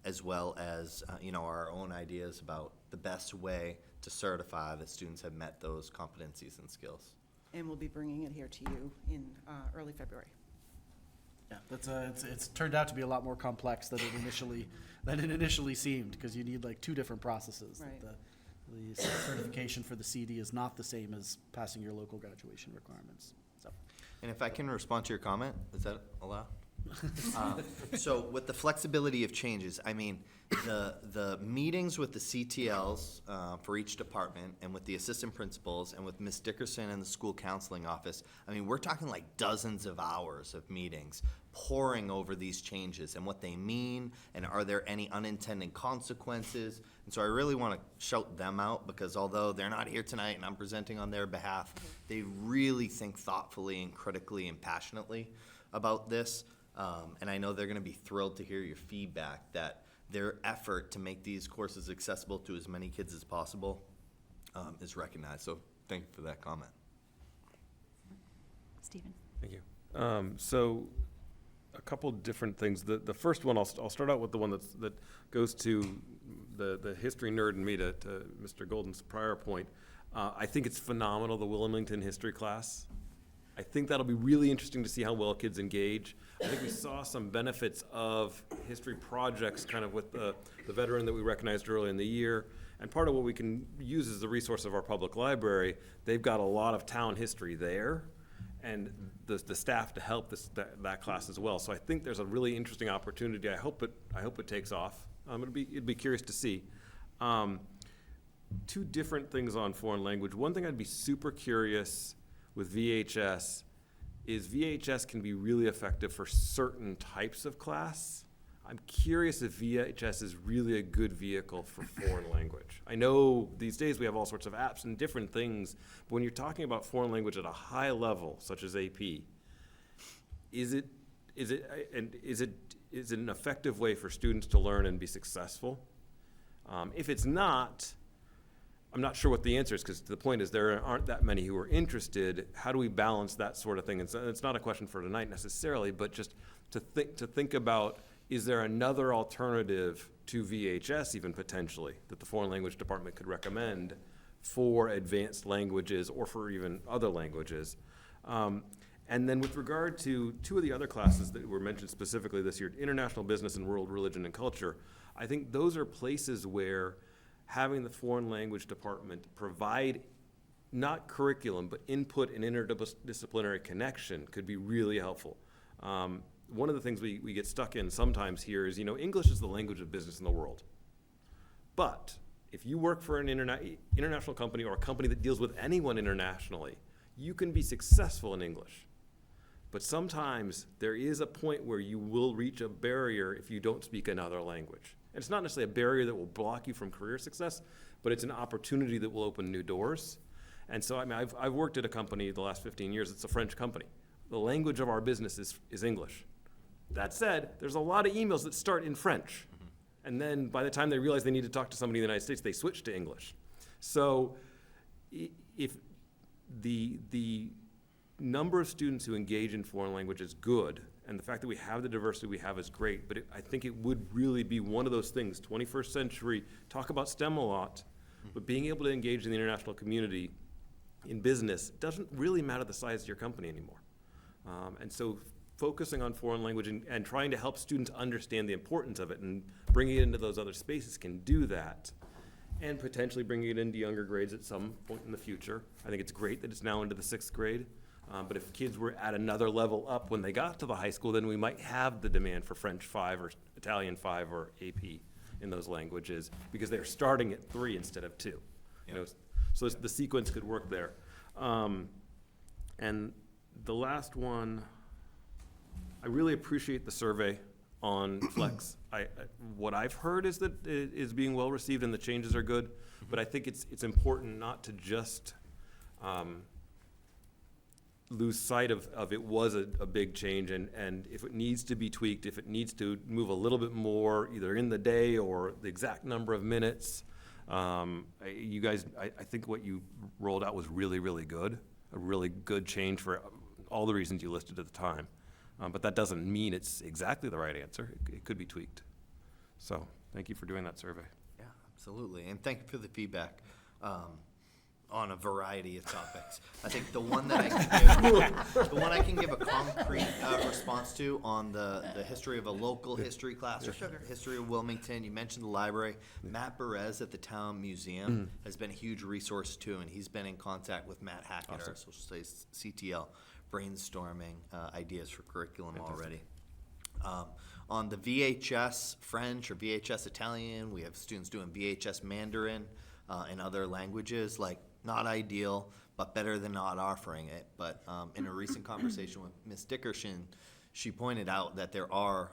as well as our own ideas about the best way to certify that students have met those competencies and skills. And we'll be bringing it here to you in early February. Yeah, it's turned out to be a lot more complex than it initially seemed, because you need two different processes. Right. The certification for the CD is not the same as passing your local graduation requirements. So. And if I can respond to your comment, is that allowed? So with the flexibility of changes, I mean, the meetings with the CTLs for each department and with the assistant principals and with Ms. Dickerson and the school counseling office, I mean, we're talking dozens of hours of meetings poring over these changes and what they mean, and are there any unintended consequences. And so I really want to shout them out, because although they're not here tonight and I'm presenting on their behalf, they really think thoughtfully and critically and passionately about this. And I know they're going to be thrilled to hear your feedback that their effort to make these courses accessible to as many kids as possible is recognized. So thank you for that comment. Stephen. Thank you. So a couple different things. The first one, I'll start out with the one that goes to the history nerd in me, to Mr. Golden's prior point. I think it's phenomenal, the Wilmington history class. I think that'll be really interesting to see how well kids engage. I think we saw some benefits of history projects kind of with the veteran that we recognized early in the year. And part of what we can use is the resource of our public library. They've got a lot of town history there, and the staff to help that class as well. So I think there's a really interesting opportunity. I hope it takes off. It'd be curious to see. Two different things on foreign language. One thing I'd be super curious with VHS is VHS can be really effective for certain types of class. I'm curious if VHS is really a good vehicle for foreign language. I know these days we have all sorts of apps and different things, but when you're talking about foreign language at a high level, such as AP, is it an effective way for students to learn and be successful? If it's not, I'm not sure what the answer is, because the point is there aren't that many who are interested. How do we balance that sort of thing? And so it's not a question for tonight necessarily, but just to think about, is there another alternative to VHS even potentially that the foreign language department could recommend for advanced languages or for even other languages? And then with regard to two of the other classes that were mentioned specifically this year, International Business and World Religion and Culture, I think those are places where having the foreign language department provide not curriculum, but input and interdisciplinary connection could be really helpful. One of the things we get stuck in sometimes here is, English is the language of business in the world. But if you work for an international company or a company that deals with anyone internationally, you can be successful in English. But sometimes there is a point where you will reach a barrier if you don't speak another language. And it's not necessarily a barrier that will block you from career success, but it's an opportunity that will open new doors. And so, I've worked at a company the last 15 years. It's a French company. The language of our business is English. That said, there's a lot of emails that start in French. And then by the time they realize they need to talk to somebody in the United States, they switch to English. So if the number of students who engage in foreign language is good, and the fact that we have the diversity we have is great, but I think it would really be one of those things, 21st century, talk about STEM a lot, but being able to engage in the international community in business doesn't really matter the size of your company anymore. And so focusing on foreign language and trying to help students understand the importance of it and bringing it into those other spaces can do that, and potentially bringing it into younger grades at some point in the future. I think it's great that it's now into the 6th grade. But if kids were at another level up when they got to the high school, then we might have the demand for French 5 or Italian 5 or AP in those languages, because they're starting at 3 instead of 2. So the sequence could work there. And the last one, I really appreciate the survey on Flex. What I've heard is that it is being well received and the changes are good, but I think it's important not to just lose sight of it was a big change, and if it needs to be tweaked, if it needs to move a little bit more, either in the day or the exact number of minutes, you guys, I think what you rolled out was really, really good, a really good change for all the reasons you listed at the time. But that doesn't mean it's exactly the right answer. It could be tweaked. So thank you for doing that survey. Yeah, absolutely. And thank you for the feedback on a variety of topics. I think the one that I can give a concrete response to on the history of a local history class or history of Wilmington. You mentioned the library. Matt Perez at the Town Museum has been a huge resource too, and he's been in contact with Matt Hackett, our social studies CTL, brainstorming ideas for curriculum already. On the VHS French or VHS Italian, we have students doing VHS Mandarin and other languages. Not ideal, but better than not offering it. But in a recent conversation with Ms. Dickerson, she pointed out that there are,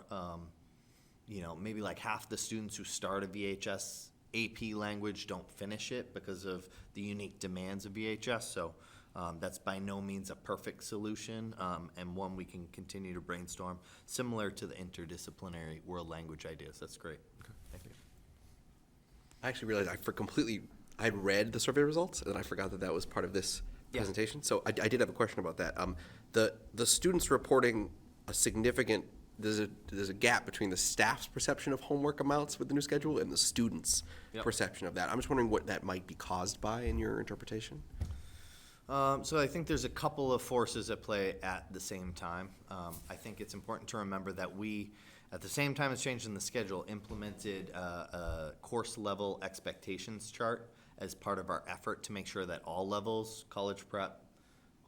maybe half the students who start a VHS AP language don't finish it because of the unique demands of VHS. So that's by no means a perfect solution, and one we can continue to brainstorm, similar to the interdisciplinary world language ideas. That's great. Okay. Thank you. I actually realized I had read the survey results, and I forgot that was part of this presentation. So I did have a question about that. The students reporting a significant, there's a gap between the staff's perception of homework amounts with the new schedule and the students' perception of that. I'm just wondering what that might be caused by in your interpretation. So I think there's a couple of forces at play at the same time. I think it's important to remember that we, at the same time as changing the schedule, implemented a course level expectations chart as part of our effort to make sure that all levels, college prep,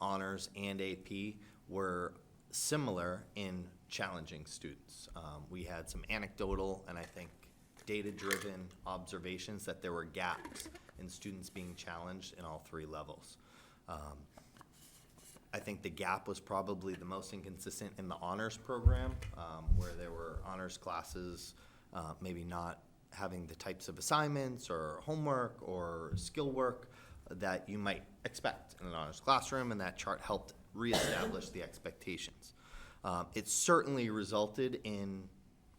honors, and AP, were similar in challenging students. We had some anecdotal and I think data-driven observations that there were gaps in students being challenged in all 3 levels. I I think the gap was probably the most inconsistent in the honors program, where there were honors classes, maybe not having the types of assignments or homework or skill work that you might expect in an honors classroom, and that chart helped reestablish the expectations. It certainly resulted in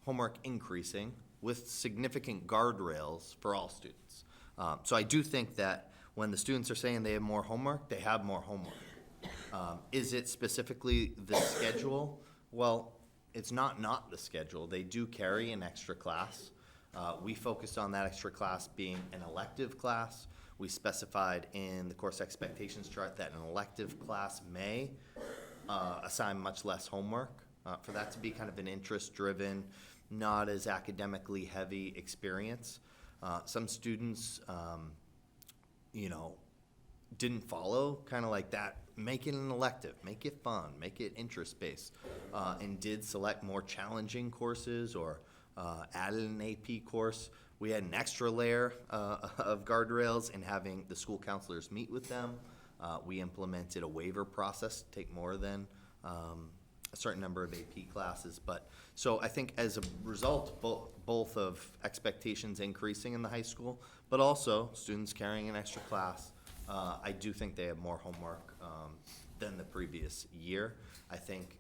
homework increasing with significant guardrails for all students. So I do think that when the students are saying they have more homework, they have more homework. Is it specifically the schedule? Well, it's not the schedule. They do carry an extra class. We focused on that extra class being an elective class. We specified in the course expectations chart that an elective class may assign much less homework, for that to be kind of an interest-driven, not as academically heavy experience. Some students, didn't follow kind of like that. Make it an elective, make it fun, make it interest-based, and did select more challenging courses or added an AP course. We had an extra layer of guardrails in having the school counselors meet with them. We implemented a waiver process to take more than a certain number of AP classes. So I think as a result, both of expectations increasing in the high school, but also students carrying an extra class, I do think they have more homework than the previous year. I think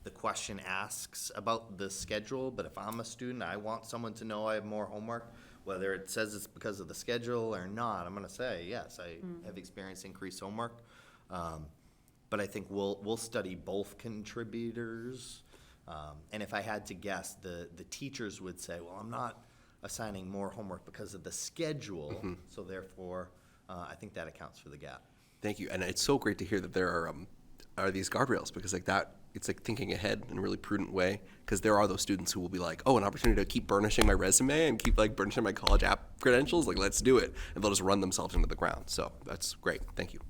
the question asks about the schedule, but if I'm a student, I want someone to know I have more homework. Whether it says it's because of the schedule or not, I'm gonna say, yes, I have experienced increased homework. But I think we'll study both contributors. And if I had to guess, the teachers would say, well, I'm not assigning more homework because of the schedule, so therefore, I think that accounts for the gap. Thank you, and it's so great to hear that there are these guardrails, because like that, it's like thinking ahead in a really prudent way, because there are those students who will be like, oh, an opportunity to keep burnishing my resume and keep like burnishing my college app credentials, like let's do it, and they'll just run themselves into the ground. So that's great, thank you.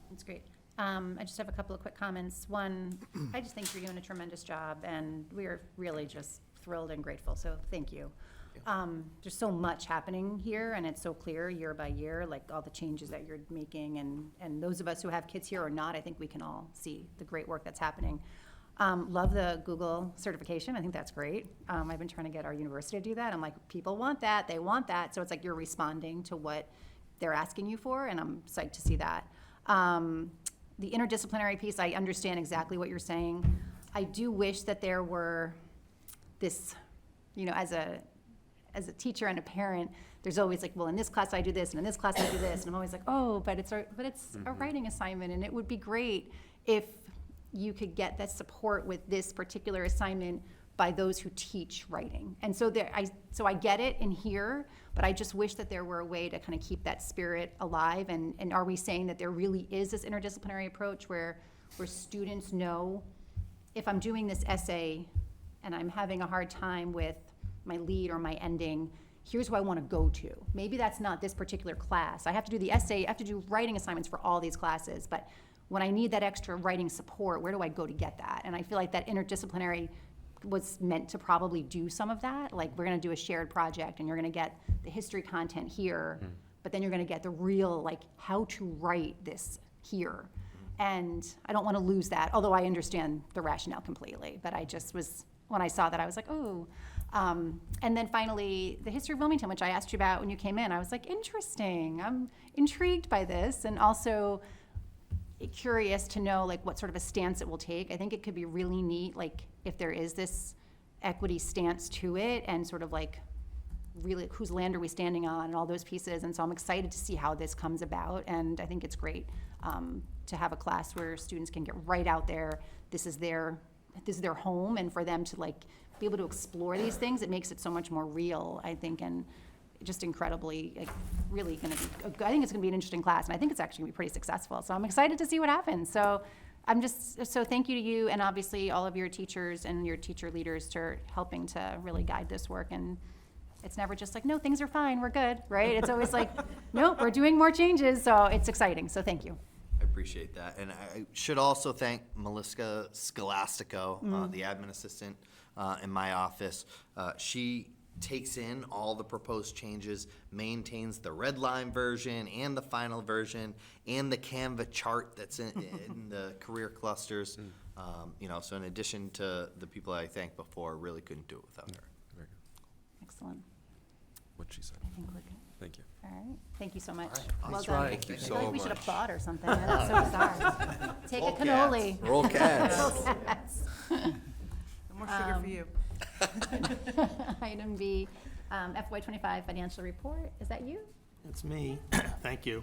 That's great. I just have a couple of quick comments. One, I just think you're doing a tremendous job, and we are really just thrilled and grateful, so thank you. There's so much happening here, and it's so clear year by year, like all the changes that you're making, and those of us who have kids here or not, I think we can all see the great work that's happening. Love the Google certification. I think that's great. I've been trying to get our university to do that. I'm like, people want that, they want that, so it's like you're responding to what they're asking you for, and I'm psyched to see that. The interdisciplinary piece, I understand exactly what you're saying. I do wish that there were this, as a teacher and a parent, there's always like, well, in this class I do this, and in this class I do this, and I'm always like, oh, but it's a writing assignment, and it would be great if you could get that support with this particular assignment by those who teach writing. And so I get it in here, but I just wish that there were a way to kind of keep that spirit alive. And are we saying that there really is this interdisciplinary approach where students know, if I'm doing this essay and I'm having a hard time with my lead or my ending, here's who I want to go to. Maybe that's not this particular class. I have to do the essay, I have to do writing assignments for all these classes, but when I need that extra writing support, where do I go to get that? And I feel like that interdisciplinary was meant to probably do some of that. Like, we're gonna do a shared project and you're gonna get the history content here, but then you're gonna get the real, like, how to write this here. And I don't wanna lose that, although I understand the rationale completely, but I just was, when I saw that, I was like, oh. And then finally, the history of Wilmington, which I asked you about when you came in, I was like, interesting, I'm intrigued by this, and also curious to know like what sort of a stance it will take. I think it could be really neat, like if there is this equity stance to it, and sort of like really whose land are we standing on and all those pieces. And so I'm excited to see how this comes about, and I think it's great to have a class where students can get right out there. This is their home, and for them to like be able to explore these things, it makes it so much more real, I think, and just incredibly, like, really gonna be, I think it's gonna be an interesting class, and I think it's actually gonna be pretty successful. So I'm excited to see what happens. So so thank you to you, and obviously all of your teachers and your teacher leaders for helping to really guide this work. And it's never just like, no, things are fine, we're good, right? It's always like, nope, we're doing more changes, so it's exciting. So thank you. I appreciate that. And I should also thank Melissa Scholastico, the admin assistant in my office. She takes in all the proposed changes, maintains the red line version and the final version and the Canva chart that's in the career clusters. You know, so in addition to the people I thanked before, really couldn't do it without her. Very good. Excellent. What she said. I think we're good. Thank you. All right, thank you so much. Well That's done. right. Thank you I so feel like we should much. applaud or something. That's so bizarre. Take a Roll cannoli. cats. Roll cats. Roll cats. No more sugar for you. Item B, FY25 Financial Report. Is that you? It's me. Thank you.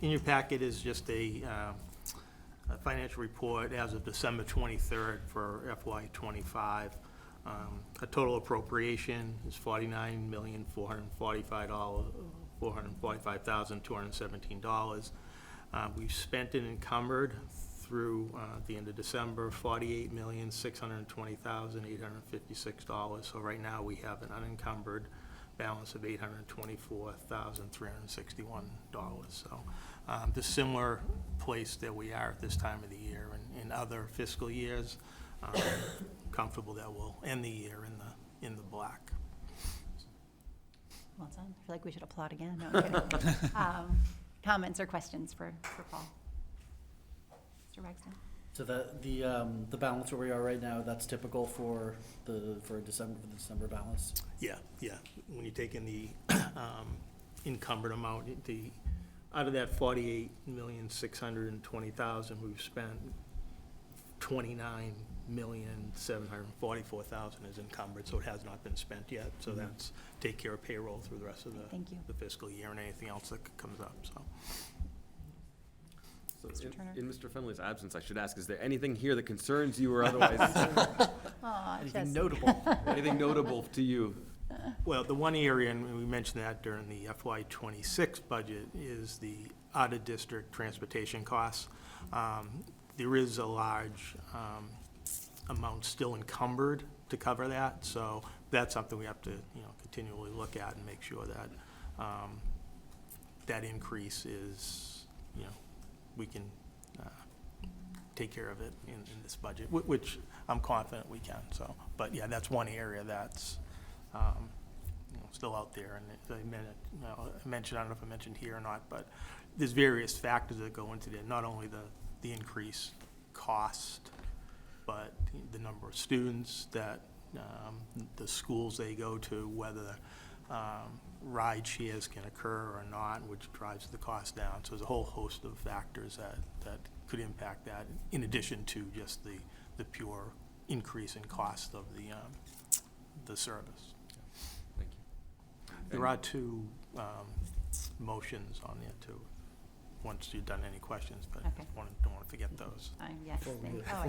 In your packet is just a financial report as of December 23rd for FY25. A total appropriation is $49,445,217. We've spent and encumbered through the end of December, $48,620,856. So right now, we have an unencumbered balance of $824,361. So the similar place that we are at this time of the year and in other fiscal years. Comfortable that we'll end the year in the black. Well done. I feel like we should applaud again. No, I'm kidding. Comments or questions for Paul? Mr. Ragsdale? So the balance where we are right now, that's typical for the December balance? Yeah. When you take in the encumbered amount, out of that $48,620,000, we've spent $29,744,000 is encumbered, so it has not been spent yet. So that's take care of payroll through the rest of Thank you. the fiscal year and anything else that comes up, so. So Mr. Turner? in Mr. Finley's absence, I should ask, is there anything here that concerns you or otherwise? Aw, Anything Jess. notable? Anything notable to you? Well, the one area, and we mentioned that during the FY26 budget, is the out-of-district transportation costs. There is a large amount still encumbered to cover that, so that's something we have to, continually look at and make sure that that increase is, we can take care of it in this budget, which I'm confident we can. So, but yeah, that's one area that's still out there, and I mentioned, I don't know if I mentioned here or not, but there's various factors that go into it. Not only the increased cost, but the number of students that the schools they go to, whether ride shares can occur or not, which drives the cost down. So there's a whole host of factors that could impact that, in addition to just the pure increase in cost of the service. Thank you. There are two motions on there too, once you've done any questions, but Okay. don't want to forget those. Yes, I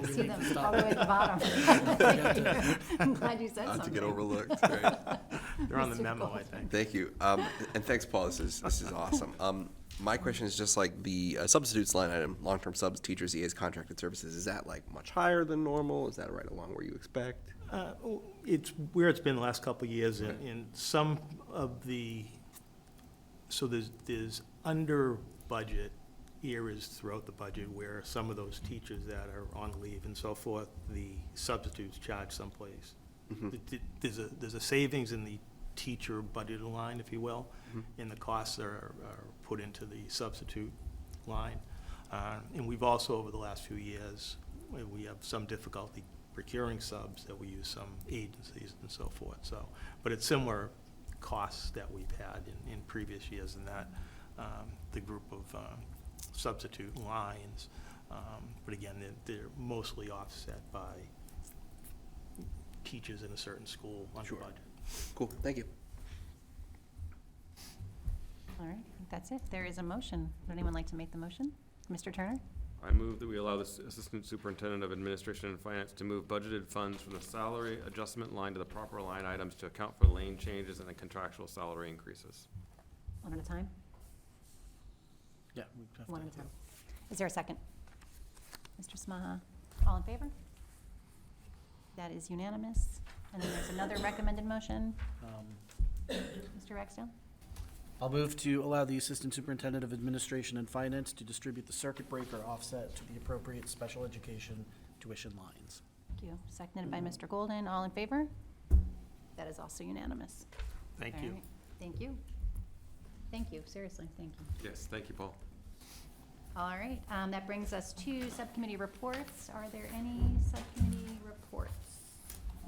see them all the way at the bottom. Thank you. I'm glad you said Not something. to get overlooked, right? They're on the Mr. memo, I Goldstein. think. Thank you. And thanks, Paul. This is awesome. My question is just like the substitutes line item, long-term subs, teachers, EAs, contracted services. Is that like much higher than normal? Is that right along where you expect? It's where it's been the last couple of years, in some of the, so there's under budget areas throughout the budget where some of those teachers that are on leave and so forth, the substitutes charge someplace. There's a savings in the teacher budget line, if you will, and the costs are put into the substitute line. And we've also, over the last few years, we have some difficulty procuring subs, that we use some agencies and so forth. So, but it's similar costs that we've had in previous years in that the group of substitute lines. But again, they're mostly offset by teachers in a certain school under budget. Cool, thank you. All right, I think that's it. There is a motion. Would anyone like to make the motion? Mr. Turner? I move that we allow the Assistant Superintendent of Administration and Finance to move budgeted funds from the salary adjustment line to the proper line items to account for lane changes and the contractual salary increases. One at a time? Yeah. we have to- One at a time. Is there a second? Mr. Smaha, all in favor? That is unanimous. And then there's another recommended motion. Mr. Ragsdale? I'll move to allow the Assistant Superintendent of Administration and Finance to distribute the circuit breaker offset to the appropriate special education tuition lines. Thank you. Seconded by Mr. Golden. All in favor? that is also unanimous. Thank All you. right. Thank you. Thank you, seriously, thank you. Yes, thank you, Paul. All right, that brings us to subcommittee reports. Are there any subcommittee reports?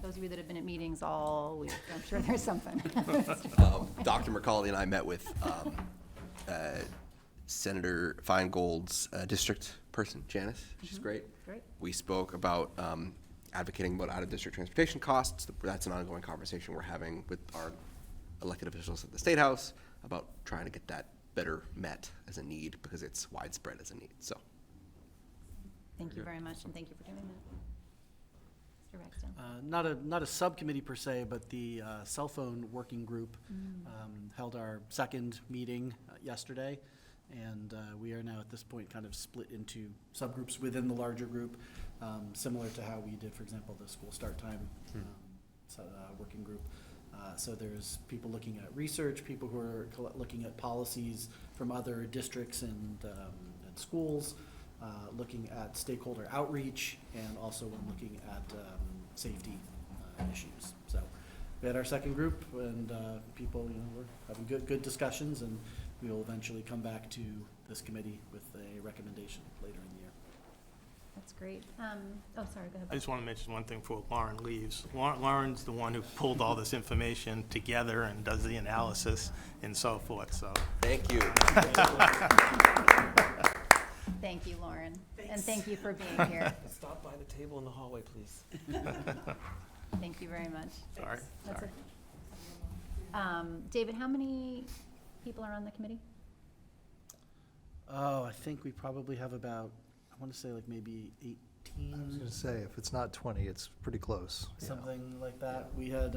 Those of you that have been at meetings all week, I'm sure there's something. Dr. McCauley and I met with Senator Feingold's district person, Janice. She's great. Great. We spoke about advocating about out-of-district transportation costs. That's an ongoing conversation we're having with our elected officials at the State House about trying to get that better met as a need because it's widespread as a need. So, Thank you very much, and thank you for doing that. Mr. Ragsdale. Not a subcommittee per se, but the cell phone working group held our second meeting yesterday, and we are now at this point kind of split into subgroups within the larger group, similar to how we did, for example, the school start time working group. So there's people looking at research, people who are looking at policies from other districts and schools, looking at stakeholder outreach, and also when looking at safety issues. So we had our second group, and people, were having good discussions, and we will eventually come back to this committee with a recommendation later in the year. That's great. Oh, sorry, go ahead. I just want to mention one thing before Lauren leaves. Lauren's the one who pulled all this information together and does the analysis and so forth, so. thank you. Thank you, Lauren. And thank you for being here. Stop by the table in the hallway, please. Thank you very much. Sorry. That's it. David, how many people are on the committee? Oh, I think we probably have about, I want to say like maybe 18. I was going to say, if it's not 20, it's pretty close. Yeah. Something like that. We had,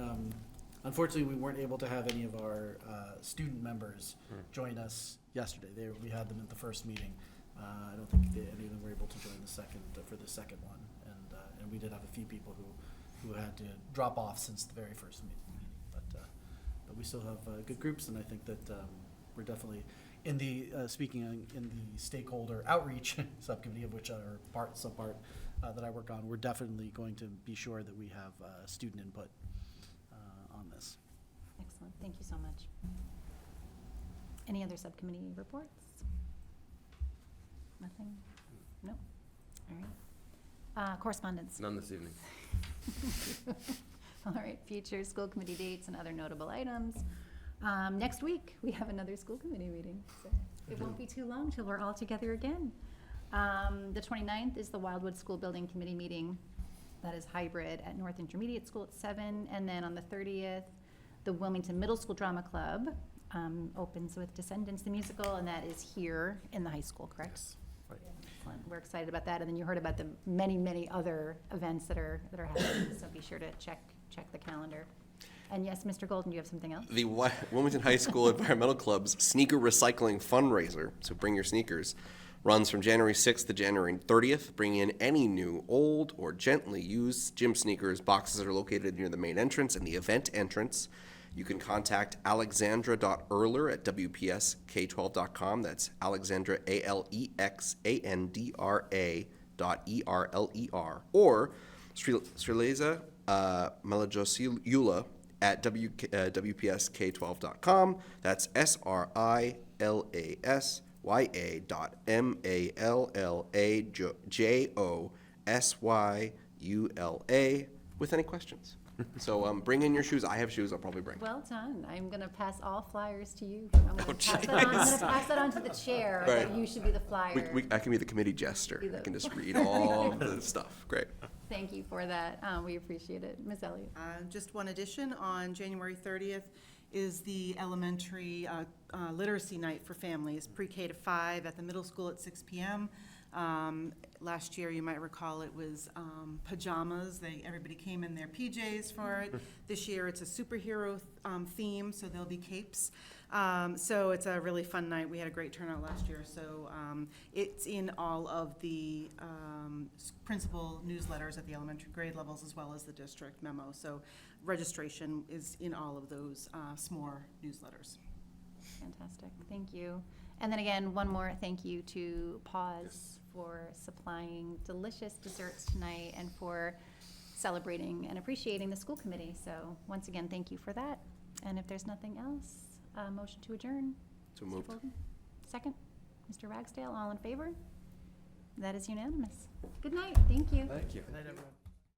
unfortunately, we weren't able to have any of our student members join us yesterday. We had them at the first meeting. I don't think any of them were able to join the second for the second one, and we did have a few people who had to drop off since the very first meeting. But we still have good groups, and I think that we're definitely in the in the stakeholder outreach subcommittee, of which are subpart that I work on. We're definitely going to be sure that we have student input on this. Excellent. Thank you so much. Any other subcommittee reports? Nothing? No? All right. Correspondence? None this evening. All right. Future school committee dates and other notable items. Next week, we have another school committee meeting. So it won't be too long till we're all together again. The 29th is the Wildwood School Building Committee meeting. That is hybrid at North Intermediate School at 7. And then on the 30th, the Wilmington Middle School Drama Club opens with Descendants the Musical, and that is here in the high school, correct? Yes. Right. Excellent. We're excited about that. And then you heard about the many, many other events that are happening, so be sure to check the calendar. And yes, Mr. Golden, you have something else? The Wilmington High School Environmental Club's sneaker recycling fundraiser, so bring your sneakers, runs from January 6th to January 30th. Bring in any new, old, or gently used gym sneakers. Boxes are located near the main entrance and the event entrance. You can contact alexandra.erler at wpsk12.com. That's Alexandra, ALEXANDRA.ERLER. Or Srileza Malajosiula at WPSK12.com. That's SRILASYA.MALLAJOSYULA with any questions. So bring in your shoes. I have shoes I'll probably bring. Well done. I'm going to pass all flyers to you. I'm going to pass that on to the chair. Right. That you should be the flyer. I can be the committee jester. I can just read all the stuff. Great. Thank you for that. We appreciate it. Ms. Elliott. Just one addition, on January 30th is the elementary literacy night for families, pre-K to 5 at the middle school at 6 p.m. Last year, you might recall, it was pajamas. Everybody came in their PJs for it. This year, it's a superhero theme, so there'll be capes. So it's a really fun night. We had a great turnout last year. So it's in all of the principal newsletters at the elementary grade levels, as well as the district memo. So registration is in all of those SMORE newsletters. Fantastic. Thank you. And then again, one more thank you to Pause for supplying delicious desserts tonight and for celebrating and appreciating the school committee. So once again, thank you for that. And if there's nothing else, motion to adjourn. So Mr. moved. Fulton? Second, Mr. Ragsdale, all in favor? That is unanimous. Good night, thank you. Thank you. Good night, everyone.